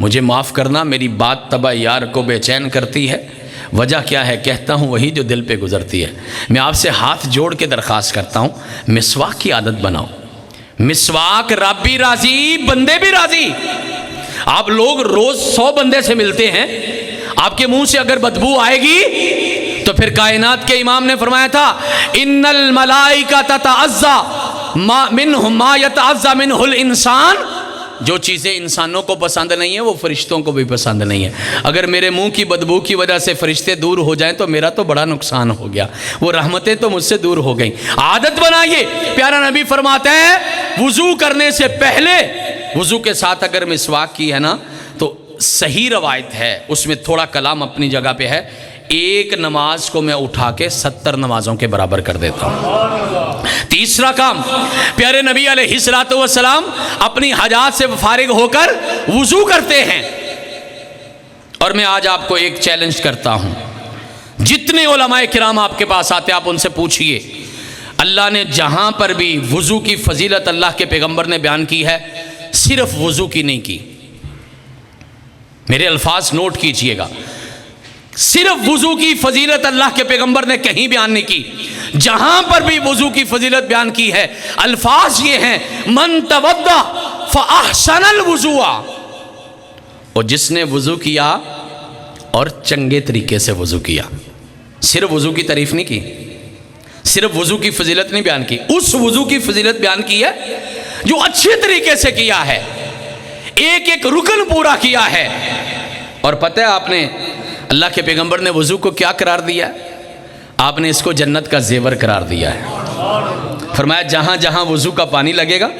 मुझे माफ़ करना, मेरी बात तबा यार को बेचैन करती है। वजह क्या है? कहता हूँ वही जो दिल पे गुजरती है। मैं आपसे हाथ जोड़ के दरख्वास्त करता हूँ, मिसवाक की आदत बनाओ। मिसवाक, रब भी राजी, बंदे भी राजी। आप लोग रोज़ 100 बंदे से मिलते हैं, आपके मुंह से अगर बदबू आएगी तो फिर कायनात के इमाम ने फरमाया था इन्नल मलाइका ततअज़्ज़ा मिन्हु मा यतअज़्ज़ा मिन्हुल इंसान। जो चीज़ें इंसानों को पसंद नहीं है वो फरिश्तों को भी पसंद नहीं है। अगर मेरे मुंह की बदबू की वजह से फरिश्ते दूर हो जाएं तो मेरा तो बड़ा नुकसान हो गया, वो रहमतें तो मुझसे दूर हो गई। आदत बनाइए। प्यारा नबी फरमाते हैं वुज़ू करने से पहले, वुज़ू के साथ अगर मिसवाक की है ना तो सही रवायत है, उसमें थोड़ा कलाम अपनी जगह पे है, एक नमाज को मैं उठा के 70 नमाजों के बराबर कर देता हूँ। तीसरा काम, प्यारे नबी अलैहिस्सलातु वस्सलाम अपनी हजात से फारिग होकर वुज़ू करते हैं और मैं आज आपको एक चैलेंज करता हूँ, जितने उलमाए किराम आपके पास आते आप उनसे पूछिए, अल्लाह ने जहाँ पर भी वज़ू की फजीलत अल्लाह के पैगंबर ने बयान की है, सिर्फ वज़ू की नहीं की। मेरे अल्फाज नोट कीजिएगा, सिर्फ वज़ू की फजीलत अल्लाह के पैगंबर ने कहीं बयान नहीं की। जहां पर भी वज़ू की फजीलत बयान की है, अल्फाज ये हैं, मन तवद्दा फ़अहसनल वज़ूआ, और जिसने वज़ू किया और चंगे तरीके से वज़ू किया। सिर्फ वज़ू की तारीफ नहीं की, सिर्फ वज़ू की फजीलत नहीं बयान की, उस वज़ू की फजीलत बयान की है जो अच्छे तरीके से किया है, एक एक रुकन पूरा किया है। और पता है आपने अल्लाह के पैगंबर ने वज़ू को क्या करार दिया है? आपने इसको जन्नत का जेवर करार दिया है। फरमाया जहाँ जहाँ वज़ू का पानी लगेगा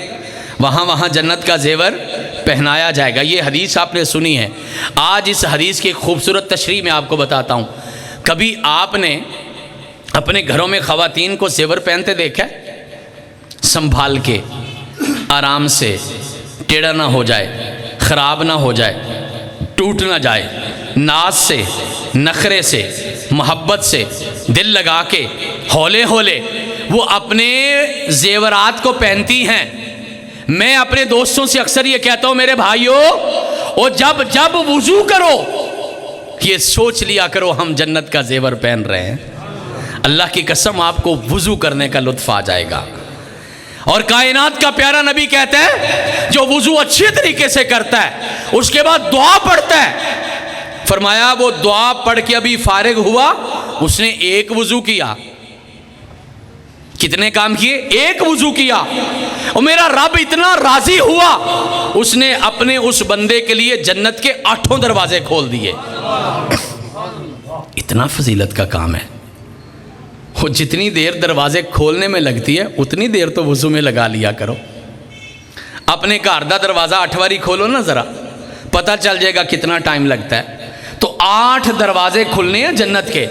वहाँ वहाँ जन्नत का जेवर पहनाया जाएगा। ये हदीस आपने सुनी है। आज इस हदीस की खूबसूरत तशरीह मैं आपको बताता हूँ। कभी आपने अपने घरों में ख़वातीन को जेवर पहनते देखा है? संभाल के, आराम से, टेढ़ा ना हो जाए, ख़राब ना हो जाए, टूट ना जाए, नाज से, नखरे से, मोहब्बत से, दिल लगा के, हौले हौले वो अपने जेवरात को पहनती हैं। मैं अपने दोस्तों से अक्सर ये कहता हूँ, मेरे भाइयों, और जब जब वज़ू करो ये सोच लिया करो हम जन्नत का जेवर पहन रहे हैं। अल्लाह की कसम आपको वज़ू करने का लुत्फ़ आ जाएगा। और कायनात का प्यारा नबी कहता है, जो वज़ू अच्छे तरीके से करता है उसके बाद दुआ पढ़ता है, फरमाया वो दुआ पढ़ के अभी फारिग हुआ, उसने एक वज़ू किया। कितने काम किए? एक वज़ू किया। और मेरा रब इतना राजी हुआ, उसने अपने उस बंदे के लिए जन्नत के 8 दरवाजे खोल दिए। इतना फजीलत का काम है। वो जितनी देर दरवाजे खोलने में लगती है उतनी देर तो वज़ू में लगा लिया करो। अपने घर का दरवाज़ा 8 बारी खोलो ना, ज़रा पता चल जाएगा कितना टाइम लगता है। तो 8 दरवाजे खुलने हैं जन्नत के।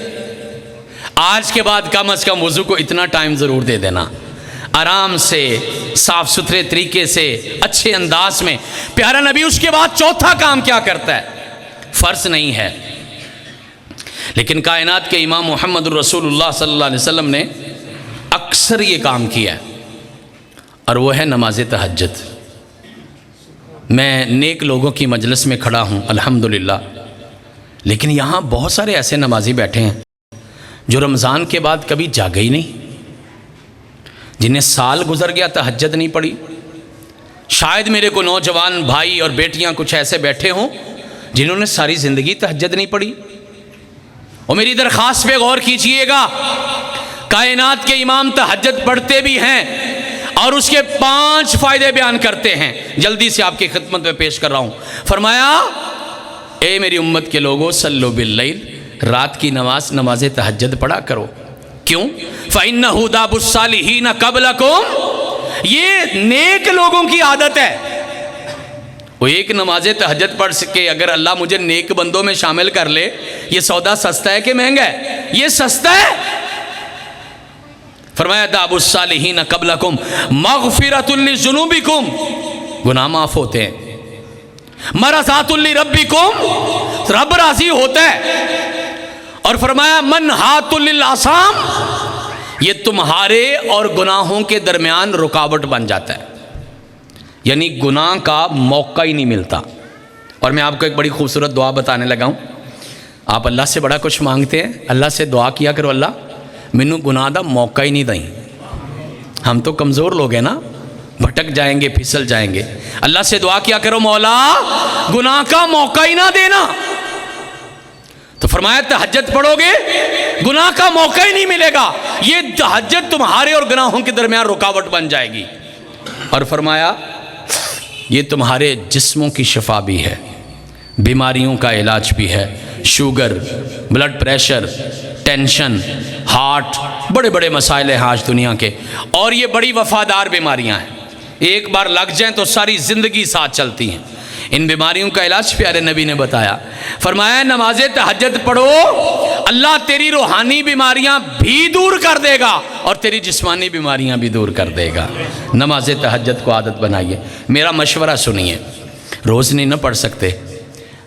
आज के बाद कम से कम वज़ू को इतना टाइम ज़रूर दे देना, आराम से, साफ़ सुथरे तरीके से, अच्छे अंदाज में। प्यारा नबी उसके बाद चौथा काम क्या करता है? फ़र्ज़ नहीं है, लेकिन कायनात के इमाम मोहम्मद रसूलुल्लाह सल्लल्लाहु अलैहि वसल्लम ने अक्सर ये काम किया है, और वो है नमाज तहज्जुद। मैं नेक लोगों की मजलिस में खड़ा हूँ अल्हम्दुलिल्लाह, लेकिन यहाँ बहुत सारे ऐसे नमाजी बैठे हैं जो रमज़ान के बाद कभी जागे ही नहीं, जिन्हें साल गुजर गया तहज्जुद नहीं पड़ी। शायद मेरे को नौजवान भाई और बेटियाँ कुछ ऐसे बैठे हों जिन्होंने सारी ज़िंदगी तहज्जुद नहीं पड़ी। और मेरी दरख्वास्त पे गौर कीजिएगा, कायनात के इमाम तहज्जुद पढ़ते भी हैं और उसके 5 फ़ायदे बयान करते हैं। जल्दी से आपकी खिदमत में पेश कर रहा हूँ। फरमाया, ए मेरी उम्मत के लोगों, सल्लु बिल्लैल, रात की नमाज तहज्जुद पढ़ा करो। क्यों? फ़इन्नहु दाबुस्सालिहीन क़ब्लकुम, ये नेक लोगों की आदत है। वो एक नमाज तहज्जुद पढ़ सके, अगर अल्लाह मुझे नेक बंदों में शामिल कर ले, ये सौदा सस्ता है कि महंगा है? ये सस्ता है। फरमाया दाबुस्सालिहीन क़ब्लकुम मग़फ़िरतुल लिज़ुनूबिकुम, गुनाह माफ़ होते हैं। मरज़ातुल लिरब्बिकुम, रब राज़ी होता है। और फरमाया मनहातुल लिल आसाम, ये तुम्हारे और गुनाहों के दरमियान रुकावट बन जाता है, यानी गुनाह का मौका ही नहीं मिलता। और मैं आपको एक बड़ी खूबसूरत दुआ बताने लगा हूँ। आप अल्लाह से बड़ा कुछ मांगते हैं, अल्लाह से दुआ किया करो, अल्लाह मैनू गुनाह दा मौका ही नहीं दई। हम तो कमज़ोर लोग हैं ना, भटक जाएंगे, फिसल जाएंगे। अल्लाह से दुआ किया करो, मौला गुनाह का मौका ही ना देना। तो फरमाया तहज्जुद पढ़ोगे गुनाह का मौका ही नहीं मिलेगा, ये तहज्जुद तुम्हारे और गुनाहों के दरमियान रुकावट बन जाएगी। और फरमाया ये तुम्हारे जिस्मों की शिफा भी है, बीमारियों का इलाज भी है। Sugar, blood pressure, tension, heart, बड़े बड़े मसाइल हैं आज दुनिया के, और ये बड़ी वफादार बीमारियां हैं। एक बार लग जाएं तो सारी ज़िंदगी साथ चलती हैं। इन बीमारियों का इलाज प्यारे नबी ने बताया। फरमाया नमाज तहज्जुद पढ़ो, अल्लाह तेरी रूहानी बीमारियां भी दूर कर देगा और तेरी जिस्मानी बीमारियां भी दूर कर देगा। नमाज तहज्जुद को आदत बनाइए। मेरा मशवरा सुनिए, रोज़ नहीं ना पढ़ सकते,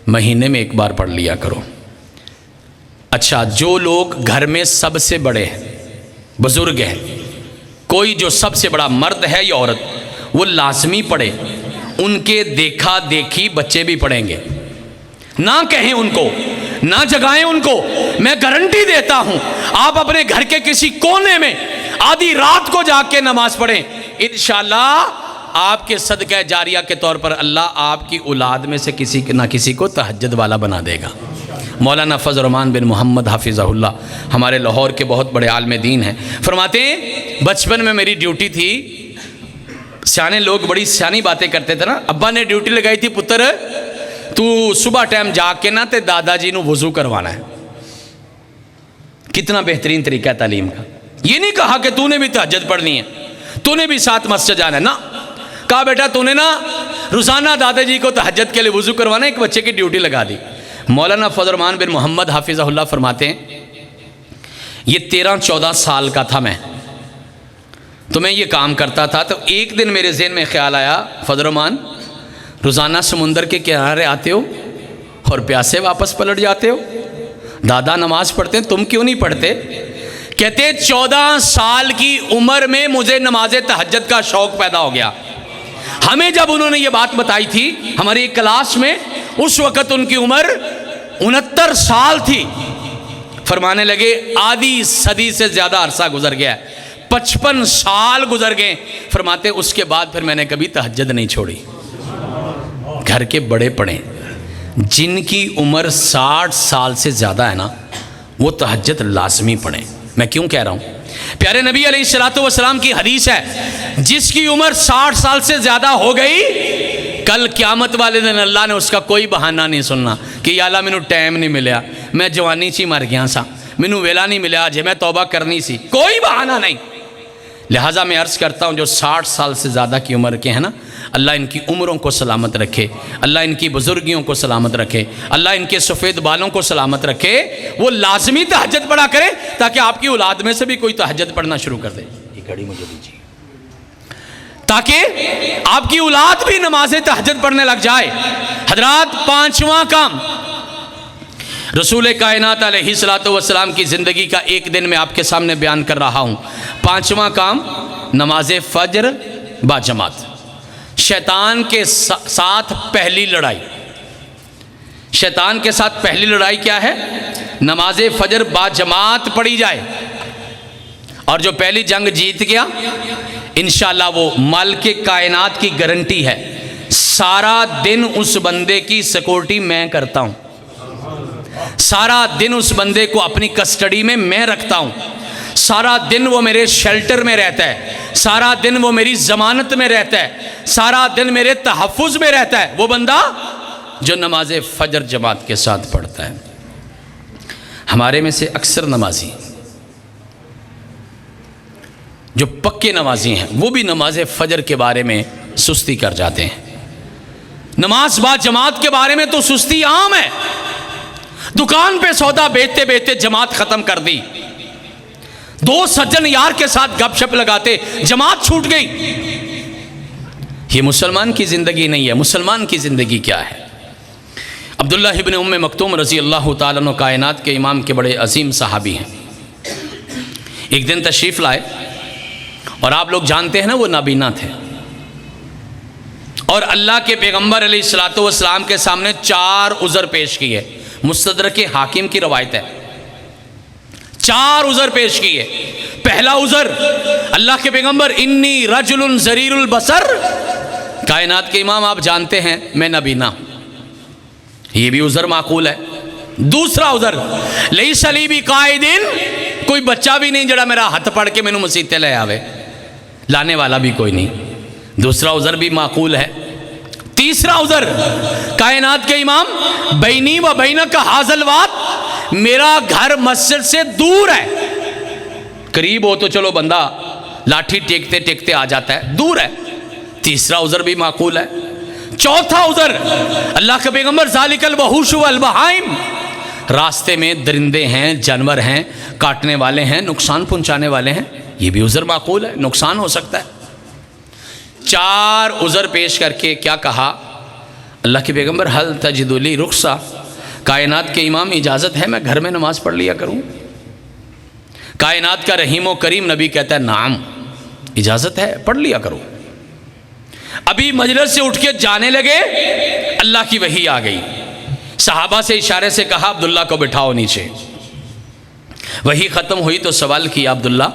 महीने में एक बार पढ़ लिया करो। अच्छा, जो लोग घर में सबसे बड़े हैं, बुजुर्ग हैं, कोई जो सबसे बड़ा मर्द है या औरत, वो लाजमी पढ़े। उनके देखा देखी बच्चे भी पढ़ेंगे। ना कहें उनको, ना जगाएं उनको। मैं गारंटी देता हूं, आप अपने घर के किसी कोने में आधी रात को जाग के नमाज पढ़ें, इंशाअल्लाह आपके सदका जारिया के तौर पर अल्लाह आपकी औलाद में से किसी ना किसी को तहज्जुद वाला बना देगा। मौलाना फजल रहमान बिन मोहम्मद हाफिज़हुल्लाह हमारे लाहौर के बहुत बड़े आलिम दीन हैं। फरमाते हैं, बचपन में मेरी ड्यूटी थी, सियाने लोग बड़ी सियानी बातें करते थे ना, अब्बा ने ड्यूटी लगाई थी, पुत्र तू सुबह टाइम जाग के ना ते दादाजी को वजू करवाना है। कितना बेहतरीन तरीका है तालीम का। ये नहीं कहा कि तूने भी तहज्जुद पढ़नी है, तूने भी साथ मस्जिद जाना है, ना कहा बेटा तूने ना रोज़ाना दादाजी को तहज्जुद के लिए वजू करवाना, एक बच्चे की ड्यूटी लगा दी। मौलाना फजल रहमान बिन मोहम्मद हाफिज़हुल्लाह फरमाते हैं, ये 13-14 साल का था मैं, तो मैं ये काम करता था। तो एक दिन मेरे ज़हन में ख्याल आया, फजल रहमान रोज़ाना समुंदर के किनारे आते हो और प्यासे वापस पलट जाते हो, दादा नमाज पढ़ते हैं, तुम क्यों नहीं पढ़ते? कहते 14 साल की उम्र में मुझे नमाज तहज्जुद का शौक़ पैदा हो गया। हमें जब उन्होंने ये बात बताई थी हमारी एक क्लास में, उस वक़्त उनकी उम्र 69 साल थी। फरमाने लगे आधी सदी से ज़्यादा अरसा गुजर गया, 55 साल गुजर गए। फरमाते उसके बाद फिर मैंने कभी तहज्जुद नहीं छोड़ी। घर के बड़े पढ़ें, जिनकी उम्र 60 साल से ज़्यादा है ना, वो तहज्जुद लाजमी पढ़ें। मैं क्यों कह रहा हूँ? प्यारे नबी अलैहिस्सलातु वस्सलाम की हदीस है, जिसकी उम्र 60 साल से ज़्यादा हो गई, कल क़यामत वाले दिन अल्लाह ने उसका कोई बहाना नहीं सुनना कि या अल्लाह मैनू टाइम नहीं मिला, मैं जवानी ची मर गया सा, मैनू वेला नहीं मिला, अजे मैं तौबा करनी सी, कोई बहाना नहीं। लिहाजा मैं अर्ज़ करता हूँ, जो 60 साल से ज़्यादा की उम्र के हैं ना, अल्लाह इनकी उम्रों को सलामत रखे, अल्लाह इनकी बुजुर्गियों को सलामत रखे, अल्लाह इनके सफ़ेद बालों को सलामत रखे। वो लाजमी तहज्जुद पढ़ा करें ताकि आपकी औलाद में से भी कोई तहज्जुद पढ़ना शुरू कर दे। ये घड़ी मुझे दीजिए, ताकि आपकी औलाद भी नमाज तहज्जुद पढ़ने लग जाए। हजरात, 5वां काम, रसूल कायनात अलैहिस्सलातु वस्सलाम की ज़िंदगी का एक दिन मैं आपके सामने बयान कर रहा हूँ। 5वां काम, नमाज फ़ज्र बाजमात। शैतान के साथ पहली लड़ाई, शैतान के साथ पहली लड़ाई क्या है? नमाज फ़ज्र बाजमात पढ़ी जाए, और जो पहली जंग जीत गया इंशाअल्लाह वो मालिक कायनात की गारंटी है, सारा दिन उस बंदे की सिक्योरिटी मैं करता हूँ, सारा दिन उस बंदे को अपनी कस्टडी में मैं रखता हूँ, सारा दिन वो मेरे शेल्टर में रहता है, सारा दिन वो मेरी ज़मानत में रहता है, सारा दिन मेरे तहफ़्फ़ुज़ में रहता है, वो बंदा जो नमाज फ़ज्र जमात के साथ पढ़ता है। हमारे में से अक्सर नमाजी जो पक्के नमाजी हैं, वो भी नमाज फ़ज्र के बारे में सुस्ती कर जाते हैं। नमाज बा जमात के बारे में तो सुस्ती आम है। दुकान पे सौदा बेचते बेचते जमात ख़त्म कर दी, 2 सज्जन यार के साथ गपशप लगाते जमात छूट गई। ये मुसलमान की ज़िंदगी नहीं है। मुसलमान की ज़िंदगी क्या है? अब्दुल्लाह इब्न उम्मे मक्तूम रज़ी अल्लाह ताला अन्हु कायनात के इमाम के बड़े अजीम सहाबी हैं। एक दिन तशरीफ़ लाए, और आप लोग जानते हैं ना वो नाबीना थे, और अल्लाह के पैगम्बर अलैहिस्सलातु वस्सलाम के सामने 4 उज़र पेश किए। मुस्तदरक हाकिम की रवायत है, 4 उज़र पेश किए। पहला उज़र, अल्लाह के पैगम्बर, इन्नी रजुलुन ज़रीरुल बसर, कायनात के इमाम आप जानते हैं मैं नबीना, ये भी उज़र माकूल है। दूसरा उज़र, लैसा ली भी कायदिन, कोई बच्चा भी नहीं जड़ा मेरा हथ पढ़ के मैनू मसीते ले आवे, लाने वाला भी कोई नहीं, दूसरा उज़र भी माकूल है। तीसरा उज़र, कायनात के इमाम, बैनी व बैनक हाज़ल वात, मेरा घर मस्जिद से दूर है, करीब हो तो चलो बंदा लाठी टेकते टेकते आ जाता है, दूर है, तीसरा उज़र भी माकूल है। चौथा उज़र, अल्लाह के पैगम्बर, ज़ालिकल वहूश वल बहाइम, रास्ते में दरिंदे हैं, जानवर हैं, काटने वाले हैं, नुकसान पहुंचाने वाले हैं, ये भी उज़र माकूल है, नुकसान हो सकता है। 4 उज़र पेश करके क्या कहा? अल्लाह के पैगंबर, हल तजिदुली रुख्सा, कायनात के इमाम, इजाज़त है मैं घर में नमाज़ पढ़ लिया करूँ? कायनात का रहीम व करीम नबी कहता है नाम, इजाज़त है, पढ़ लिया करो। अभी मजलिस से उठ के जाने लगे, अल्लाह की वही आ गई। सहाबा से इशारे से कहा अब्दुल्ला को बिठाओ नीचे। वही ख़त्म हुई तो सवाल किया, अब्दुल्ला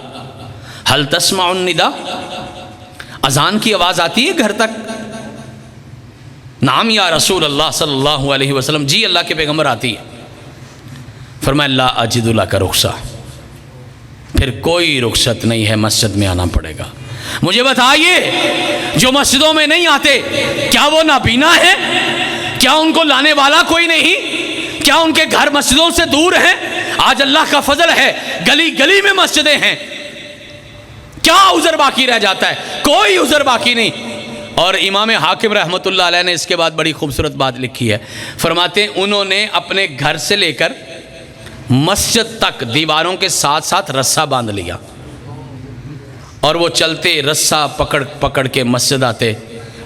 हल तस्माउन निदा, अजान की आवाज़ आती है घर तक? नाम या रसूल अल्लाह सल्लल्लाहु अलैहि वसल्लम, जी अल्लाह के पैगंबर आती है। फरमाया ला अजिदुल्ला का रुख्सा, फिर कोई रुख्सत नहीं है, मस्जिद में आना पड़ेगा। मुझे बताइए, जो मस्जिदों में नहीं आते क्या वो नाबीना है? क्या उनको लाने वाला कोई नहीं? क्या उनके घर मस्जिदों से दूर हैं? आज अल्लाह का फजल है, गली गली में मस्जिदें हैं। क्या उज़र बाकी रह जाता है? कोई उज़र बाकी नहीं। और इमाम हाकिम रहमतुल्लाह अलैह ने इसके बाद बड़ी खूबसूरत बात लिखी है। फरमाते हैं उन्होंने अपने घर से लेकर मस्जिद तक दीवारों के साथ साथ रस्सा बांध लिया और वो चलते रस्सा पकड़ पकड़ के मस्जिद आते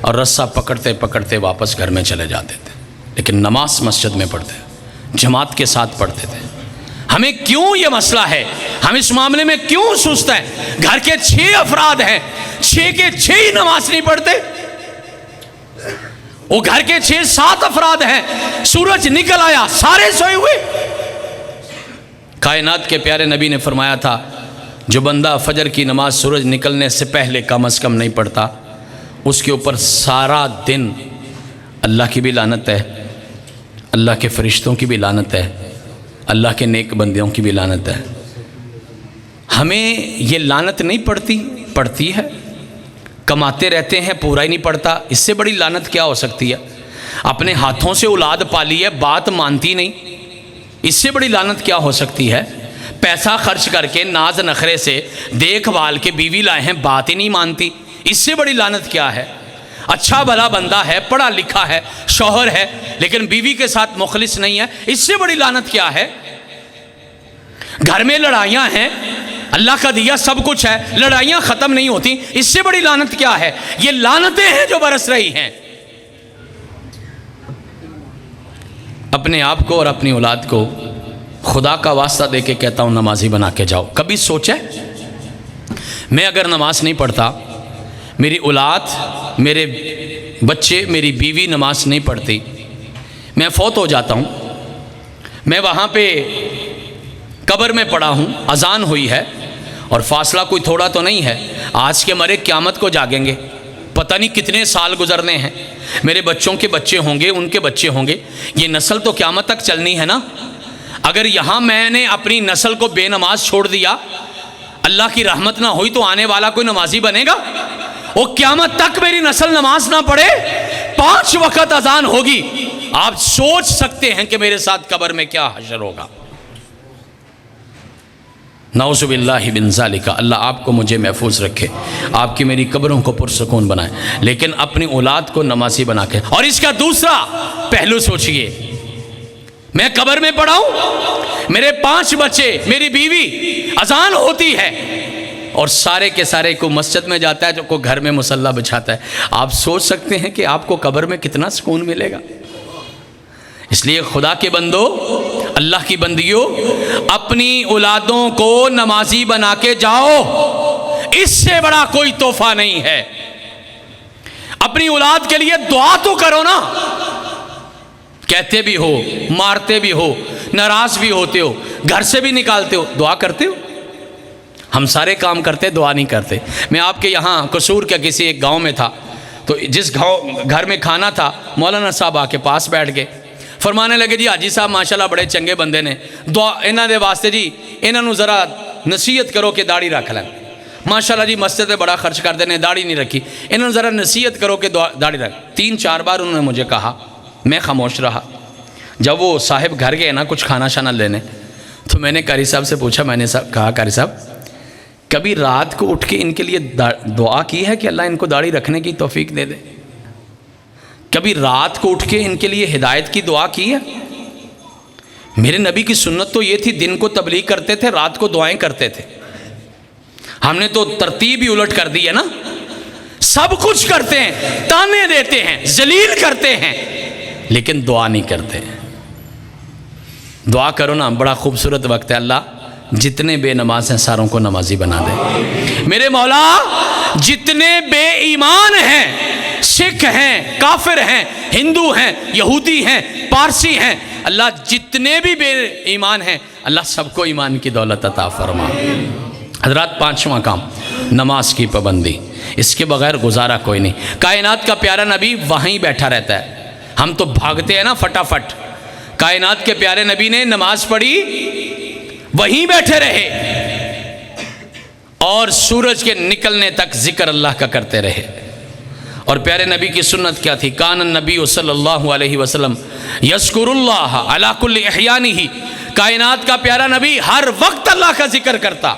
और रस्सा पकड़ते पकड़ते वापस घर में चले जाते थे, लेकिन नमाज मस्जिद में पढ़ते, जमात के साथ पढ़ते थे। हमें क्यों ये मसला है? हम इस मामले में क्यों सुस्त हैं? घर के 6 अफराद हैं, 6 के 6 ही नमाज नहीं पढ़ते। वो घर के 6-7 अफराद हैं, सूरज निकल आया, सारे सोए हुए। कायनात के प्यारे नबी ने फरमाया था, जो बंदा फजर की नमाज सूरज निकलने से पहले कम अज़ कम नहीं पढ़ता, उसके ऊपर सारा दिन अल्लाह की भी लानत है, अल्लाह के फरिश्तों की भी लानत है, अल्लाह के नेक बंदियों की भी लानत है। हमें ये लानत नहीं पड़ती है। कमाते रहते हैं, पूरा ही नहीं पड़ता, इससे बड़ी लानत क्या हो सकती है? अपने हाथों से औलाद पाली है, बात मानती नहीं, इससे बड़ी लानत क्या हो सकती है? पैसा खर्च करके नाज नखरे से देखभाल के बीवी लाए हैं, बात ही नहीं मानती, इससे बड़ी लानत क्या है? अच्छा भला बंदा है, पढ़ा लिखा है, शौहर है, लेकिन बीवी के साथ मुखलिस नहीं है, इससे बड़ी लानत क्या है? घर में लड़ाइयाँ हैं, अल्लाह का दिया सब कुछ है, लड़ाइयाँ ख़त्म नहीं होती, इससे बड़ी लानत क्या है? ये लानतें हैं जो बरस रही हैं। अपने आप को और अपनी औलाद को खुदा का वास्ता दे के कहता हूँ, नमाजी बना के जाओ। कभी सोचे, मैं अगर नमाज नहीं पढ़ता, मेरी औलाद, मेरे बच्चे, मेरी बीवी नमाज नहीं पढ़ती, मैं फौत हो जाता हूँ, मैं वहाँ पे कब्र में पड़ा हूँ, अजान हुई है और फासला कोई थोड़ा तो नहीं है, आज के मरे क़यामत को जागेंगे, पता नहीं कितने साल गुजरने हैं, मेरे बच्चों के बच्चे होंगे, उनके बच्चे होंगे, ये नस्ल तो क़यामत तक चलनी है ना। अगर यहाँ मैंने अपनी नस्ल को बेनमाज छोड़ दिया, अल्लाह की रहमत ना हुई तो आने वाला कोई नमाजी बनेगा? वो क़यामत तक मेरी नस्ल नमाज ना पढ़े, 5 वक्त अजान होगी, आप सोच सकते हैं कि मेरे साथ कब्र में क्या हशर होगा। नऊज़ुबिल्लाहि मिन ज़ालिका। अल्लाह आपको मुझे महफूज रखे, आपकी मेरी कब्रों को पुरसकून बनाए, लेकिन अपनी औलाद को नमाजी बना के। और इसका दूसरा पहलू सोचिए, मैं कब्र में पड़ा हूँ, मेरे 5 बच्चे, मेरी बीवी, अजान होती है और सारे के सारे को मस्जिद में जाता है, जो को घर में मुसल्ला बिछाता है। आप सोच सकते हैं कि आपको कब्र में कितना सुकून मिलेगा। इसलिए खुदा के बंदो, अल्लाह की बंदियों, अपनी औलादों को नमाजी बना के जाओ, इससे बड़ा कोई तोहफा नहीं है। अपनी औलाद के लिए दुआ तो करो ना। कहते भी हो, मारते भी हो, नाराज भी होते हो, घर से भी निकालते हो, दुआ करते हो? हम सारे काम करते, दुआ नहीं करते। मैं आपके यहाँ कसूर के किसी एक गांव में था, तो जिस घर में खाना था, मौलाना साहब आके पास बैठ गए, फरमाने लगे, जी हाजी साहब माशाल्लाह बड़े चंगे बंदे ने, दुआ इन्हां दे वास्ते जी इन्हां ज़रा नसीहत करो कि दाढ़ी रख लें। माशाल्लाह जी मस्जिद में बड़ा खर्च करते ने, दाढ़ी नहीं रखी, इन्होंने ज़रा नसीहत करो कि दाढ़ी रख। 3-4 बार उन्होंने मुझे कहा, मैं खामोश रहा। जब वो साहिब घर गए ना कुछ खाना शाना लेने, तो मैंने कारी साहब से पूछा, मैंने कहा कारी साहब कभी रात को उठ के इनके लिए दुआ की है कि अल्लाह इनको दाढ़ी रखने की तौफीक दे दे? कभी रात को उठ के इनके लिए हिदायत की दुआ की है? मेरे नबी की सुन्नत तो ये थी, दिन को तबलीग करते थे, रात को दुआएं करते थे। हमने तो तरतीब ही उलट कर दी है ना। सब कुछ करते हैं, ताने देते हैं, जलील करते हैं, लेकिन दुआ नहीं करते। दुआ करो ना, बड़ा खूबसूरत वक्त है। अल्लाह जितने बेनमाज हैं सारों को नमाजी बना दे। मेरे मौला जितने बेईमान हैं, सिख हैं, काफिर हैं, हिंदू हैं, यहूदी हैं, पारसी हैं, अल्लाह जितने भी बेईमान हैं अल्लाह सबको ईमान की दौलत अता फरमा। हजरात, पांचवा काम नमाज की पाबंदी, इसके बगैर गुजारा कोई नहीं। कायनात का प्यारा नबी वहीं बैठा रहता है, हम तो भागते हैं ना फटाफट। कायनात के प्यारे नबी ने नमाज पढ़ी, वहीं बैठे रहे और सूरज के निकलने तक जिक्र अल्लाह का करते रहे। और प्यारे नबी की सुन्नत क्या थी? कान नबी सल्लल्लाहु अलैहि वसल्लम यज़कुरुल्लाह अला कुल्लि अहयानिही। कायनात का प्यारा नबी हर वक्त अल्लाह का जिक्र करता।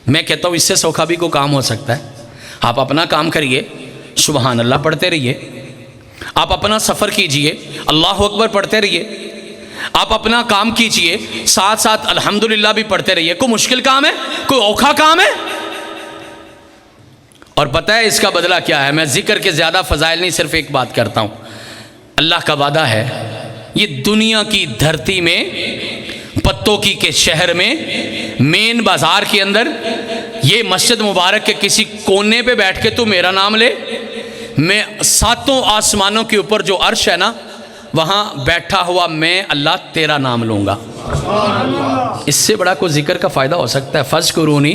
मैं कहता हूँ इससे सौखा भी कोई काम हो सकता है? आप अपना काम करिए, सुबहान अल्लाह पढ़ते रहिए। आप अपना सफ़र कीजिए, अल्लाह अकबर पढ़ते रहिए। आप अपना काम कीजिए, साथ साथ अल्हम्दुलिल्लाह भी पढ़ते रहिए। कोई मुश्किल काम है? कोई औखा काम है? और पता है इसका बदला क्या है? मैं जिक्र के ज़्यादा फ़ज़ाइल नहीं, सिर्फ एक बात करता हूँ। अल्लाह का वादा है, ये दुनिया की धरती में, पत्तों की के शहर में, मेन बाज़ार के अंदर, ये मस्जिद मुबारक के किसी कोने पे बैठ के तू मेरा नाम ले, मैं सातों आसमानों के ऊपर जो अर्श है ना, वहाँ बैठा हुआ मैं अल्लाह तेरा नाम लूँगा। इससे बड़ा कोई जिक्र का फ़ायदा हो सकता है? फ़ज़्कुरूनी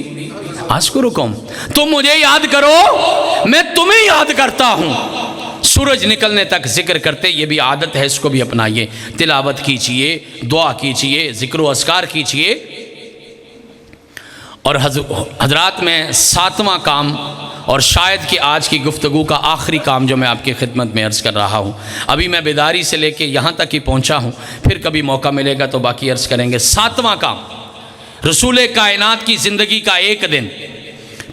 अज़्कुरुकुम, तुम मुझे याद करो मैं तुम्हें याद करता हूँ। सूरज निकलने तक जिक्र करते, ये भी आदत है, इसको भी अपनाइए। तिलावत कीजिए, दुआ कीजिए, ज़िक्र व अस्कार कीजिए। और हजरात में सातवां काम, और शायद कि आज की गुफ्तगू का आखिरी काम जो मैं आपकी खिदमत में अर्ज़ कर रहा हूँ, अभी मैं बेदारी से लेके यहाँ तक ही पहुँचा हूँ, फिर कभी मौका मिलेगा तो बाकी अर्ज़ करेंगे। सातवां काम, रसूल कायनात की ज़िंदगी का एक दिन।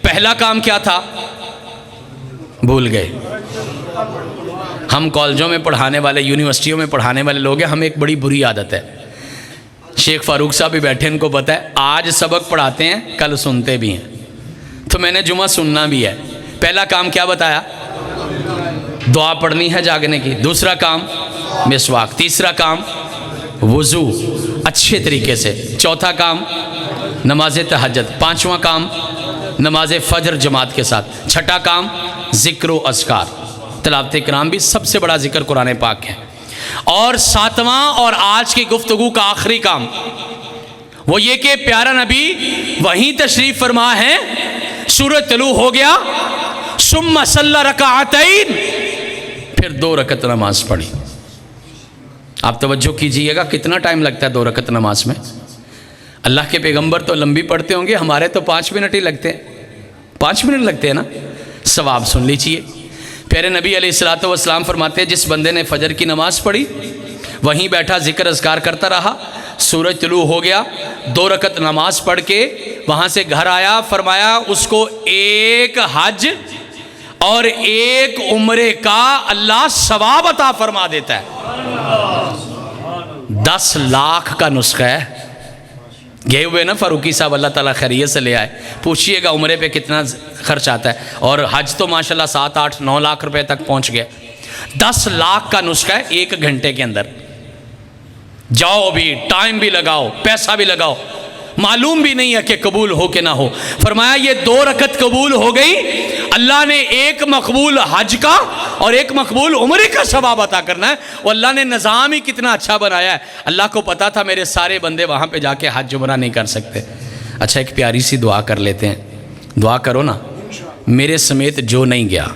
पहला काम क्या था? भूल गए। हम कॉलेजों में पढ़ाने वाले, यूनिवर्सिटियों में पढ़ाने वाले लोग हैं, हमें एक बड़ी बुरी आदत है। शेख फारूक साहब भी बैठे, इनको पता है, आज सबक पढ़ाते हैं, कल सुनते भी हैं। तो मैंने जुमा सुनना भी है। पहला काम क्या बताया? दुआ पढ़नी है जागने की। दूसरा काम मिसवाक। तीसरा काम वुज़ू अच्छे तरीके से। चौथा काम नमाज तहज्जुद। पांचवा काम नमाज फ़जर जमात के साथ। छठा काम ज़िक्र व अस्कार, तिलावत कराम भी सबसे बड़ा ज़िक्र कुरान पाक है। और सातवां और आज की गुफ्तगू का आखिरी काम वो ये कि प्यारा नबी वहीं तशरीफ़ फरमा है, सूरज तलू हो गया, सुम्मा सल्ला रकाअतैन, फिर 2 रकत नमाज पढ़ी। आप तवज्जो कीजिएगा, कितना टाइम लगता है 2 रकत नमाज में? अल्लाह के पैगंबर तो लंबी पढ़ते होंगे, हमारे तो 5 मिनट ही लगते हैं। 5 मिनट लगते हैं ना? सवाब सुन लीजिए। प्यारे नबी अलैहिस्सलातु वस्सलाम फरमाते हैं, जिस बंदे ने फजर की नमाज पढ़ी, वहीं बैठा जिक्र अज़कार करता रहा, सूरज तलू हो गया, 2 रकत नमाज पढ़ के वहाँ से घर आया, फरमाया उसको 1 हज और 1 उम्रे का अल्लाह सवाब अता फरमा देता है। 10 लाख का नुस्खा है। गए हुए ना फारूकी साहब, अल्लाह ताला खैरियत से ले आए, पूछिएगा उम्रे पे कितना खर्च आता है। और हज तो माशाल्लाह 7, 8, 9 लाख रुपए तक पहुँच गया। 10 लाख का नुस्खा है 1 घंटे के अंदर। जाओ भी, टाइम भी लगाओ, पैसा भी लगाओ, मालूम भी नहीं है कि कबूल हो कि ना हो। फरमाया ये 2 रकत कबूल हो गई, अल्लाह ने 1 मकबूल हज का और 1 मकबूल उम्रे का सवाब अता करना है। और अल्लाह ने निज़ाम ही कितना अच्छा बनाया है। अल्लाह को पता था मेरे सारे बंदे वहाँ पे जाके हज उम्रा नहीं कर सकते। अच्छा, एक प्यारी सी दुआ कर लेते हैं। दुआ करो ना, मेरे समेत जो नहीं गया,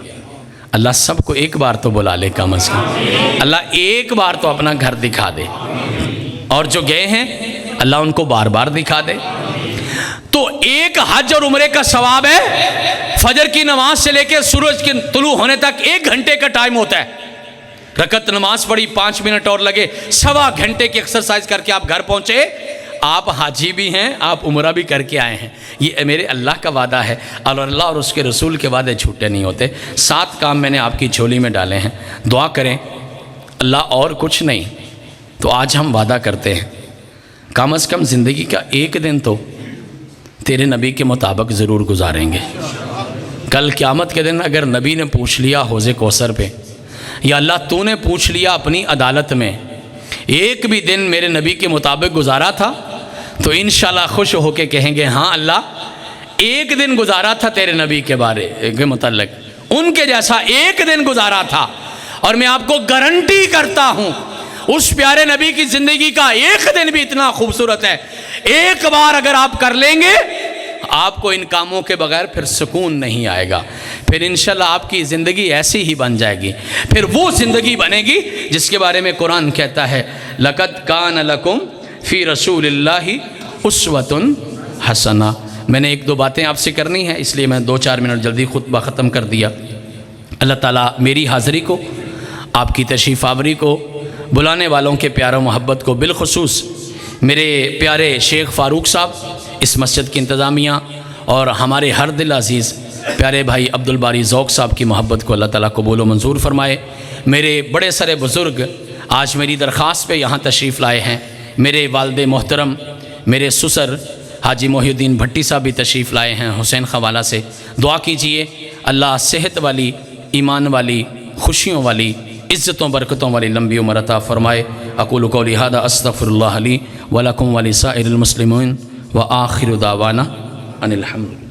अल्लाह सबको एक बार तो बुला ले, कम अज़ कम अल्लाह एक बार तो अपना घर दिखा दे। और जो गए हैं अल्लाह उनको बार बार दिखा दे। तो 1 हज और उम्रे का सवाब है। फजर की नमाज से लेकर सूरज के तुलू होने तक 1 घंटे का टाइम होता है। रकत नमाज पढ़ी, 5 मिनट और लगे, 1.25 घंटे की एक्सरसाइज करके आप घर पहुंचे। आप हाजी भी हैं, आप उम्रा भी करके आए हैं। ये मेरे अल्लाह का वादा है और अल्लाह और उसके रसूल के वादे झूठे नहीं होते। 7 काम मैंने आपकी झोली में डाले हैं। दुआ करें अल्लाह, और कुछ नहीं तो आज हम वादा करते हैं कम अज़ कम ज़िंदगी का 1 दिन तो तेरे नबी के मुताबिक ज़रूर गुजारेंगे। कल क़यामत के दिन अगर नबी ने पूछ लिया हौज़े कौसर पे, या अल्लाह तूने पूछ लिया अपनी अदालत में, एक भी दिन मेरे नबी के मुताबिक गुजारा था तो इंशाल्लाह खुश होके कहेंगे हाँ अल्लाह एक दिन गुजारा था तेरे नबी के बारे के मुतल्लिक, उनके जैसा एक दिन गुजारा था। और मैं आपको गारंटी करता हूँ उस प्यारे नबी की ज़िंदगी का एक दिन भी इतना खूबसूरत है, एक बार अगर आप कर लेंगे आपको इन कामों के बगैर फिर सुकून नहीं आएगा। फिर इंशाल्लाह आपकी ज़िंदगी ऐसी ही बन जाएगी, फिर वो ज़िंदगी बनेगी जिसके बारे में कुरान कहता है लक़द कान लकुम फ़ी रसूलिल्लाहि उस्वतुन हसना। मैंने एक दो बातें आपसे करनी है इसलिए मैं 2-4 मिनट जल्दी खुतबा ख़त्म कर दिया। अल्लाह ताला मेरी हाज़िरी को, आपकी तशरीफ़ आवरी को, बुलाने वालों के प्यार मोहब्बत को, बिलखुसूस मेरे प्यारे शेख फ़ारूक साहब, इस मस्जिद की इंतज़ामिया और हमारे हर दिल अज़ीज़ प्यारे भाई अब्दुल बारी ज़ौक़ साहब की मोहब्बत को अल्लाह ताला कबूल व मंजूर फ़रमाए। मेरे बड़े सारे बुज़ुर्ग आज मेरी दरख्वास्त पे यहाँ तशरीफ़ लाए हैं। मेरे वालिद मोहतरम मेरे ससुर हाजी मोहिउद्दीन भट्टी साहब भी तशरीफ़ लाए हैं हुसैन खवाला से। दुआ कीजिए अल्लाह सेहत वाली, ईमान वाली, खुशियों वाली, इज़्ज़तों बरकतों वाली लंबी उम्र अता फ़रमाए। अक़ूलु क़ौली हाज़ा अस्तग़फ़िरुल्लाह ली व लकुम व लिसाइरिल मुस्लिमीन व आखिरु दावाना अनिल हम्द।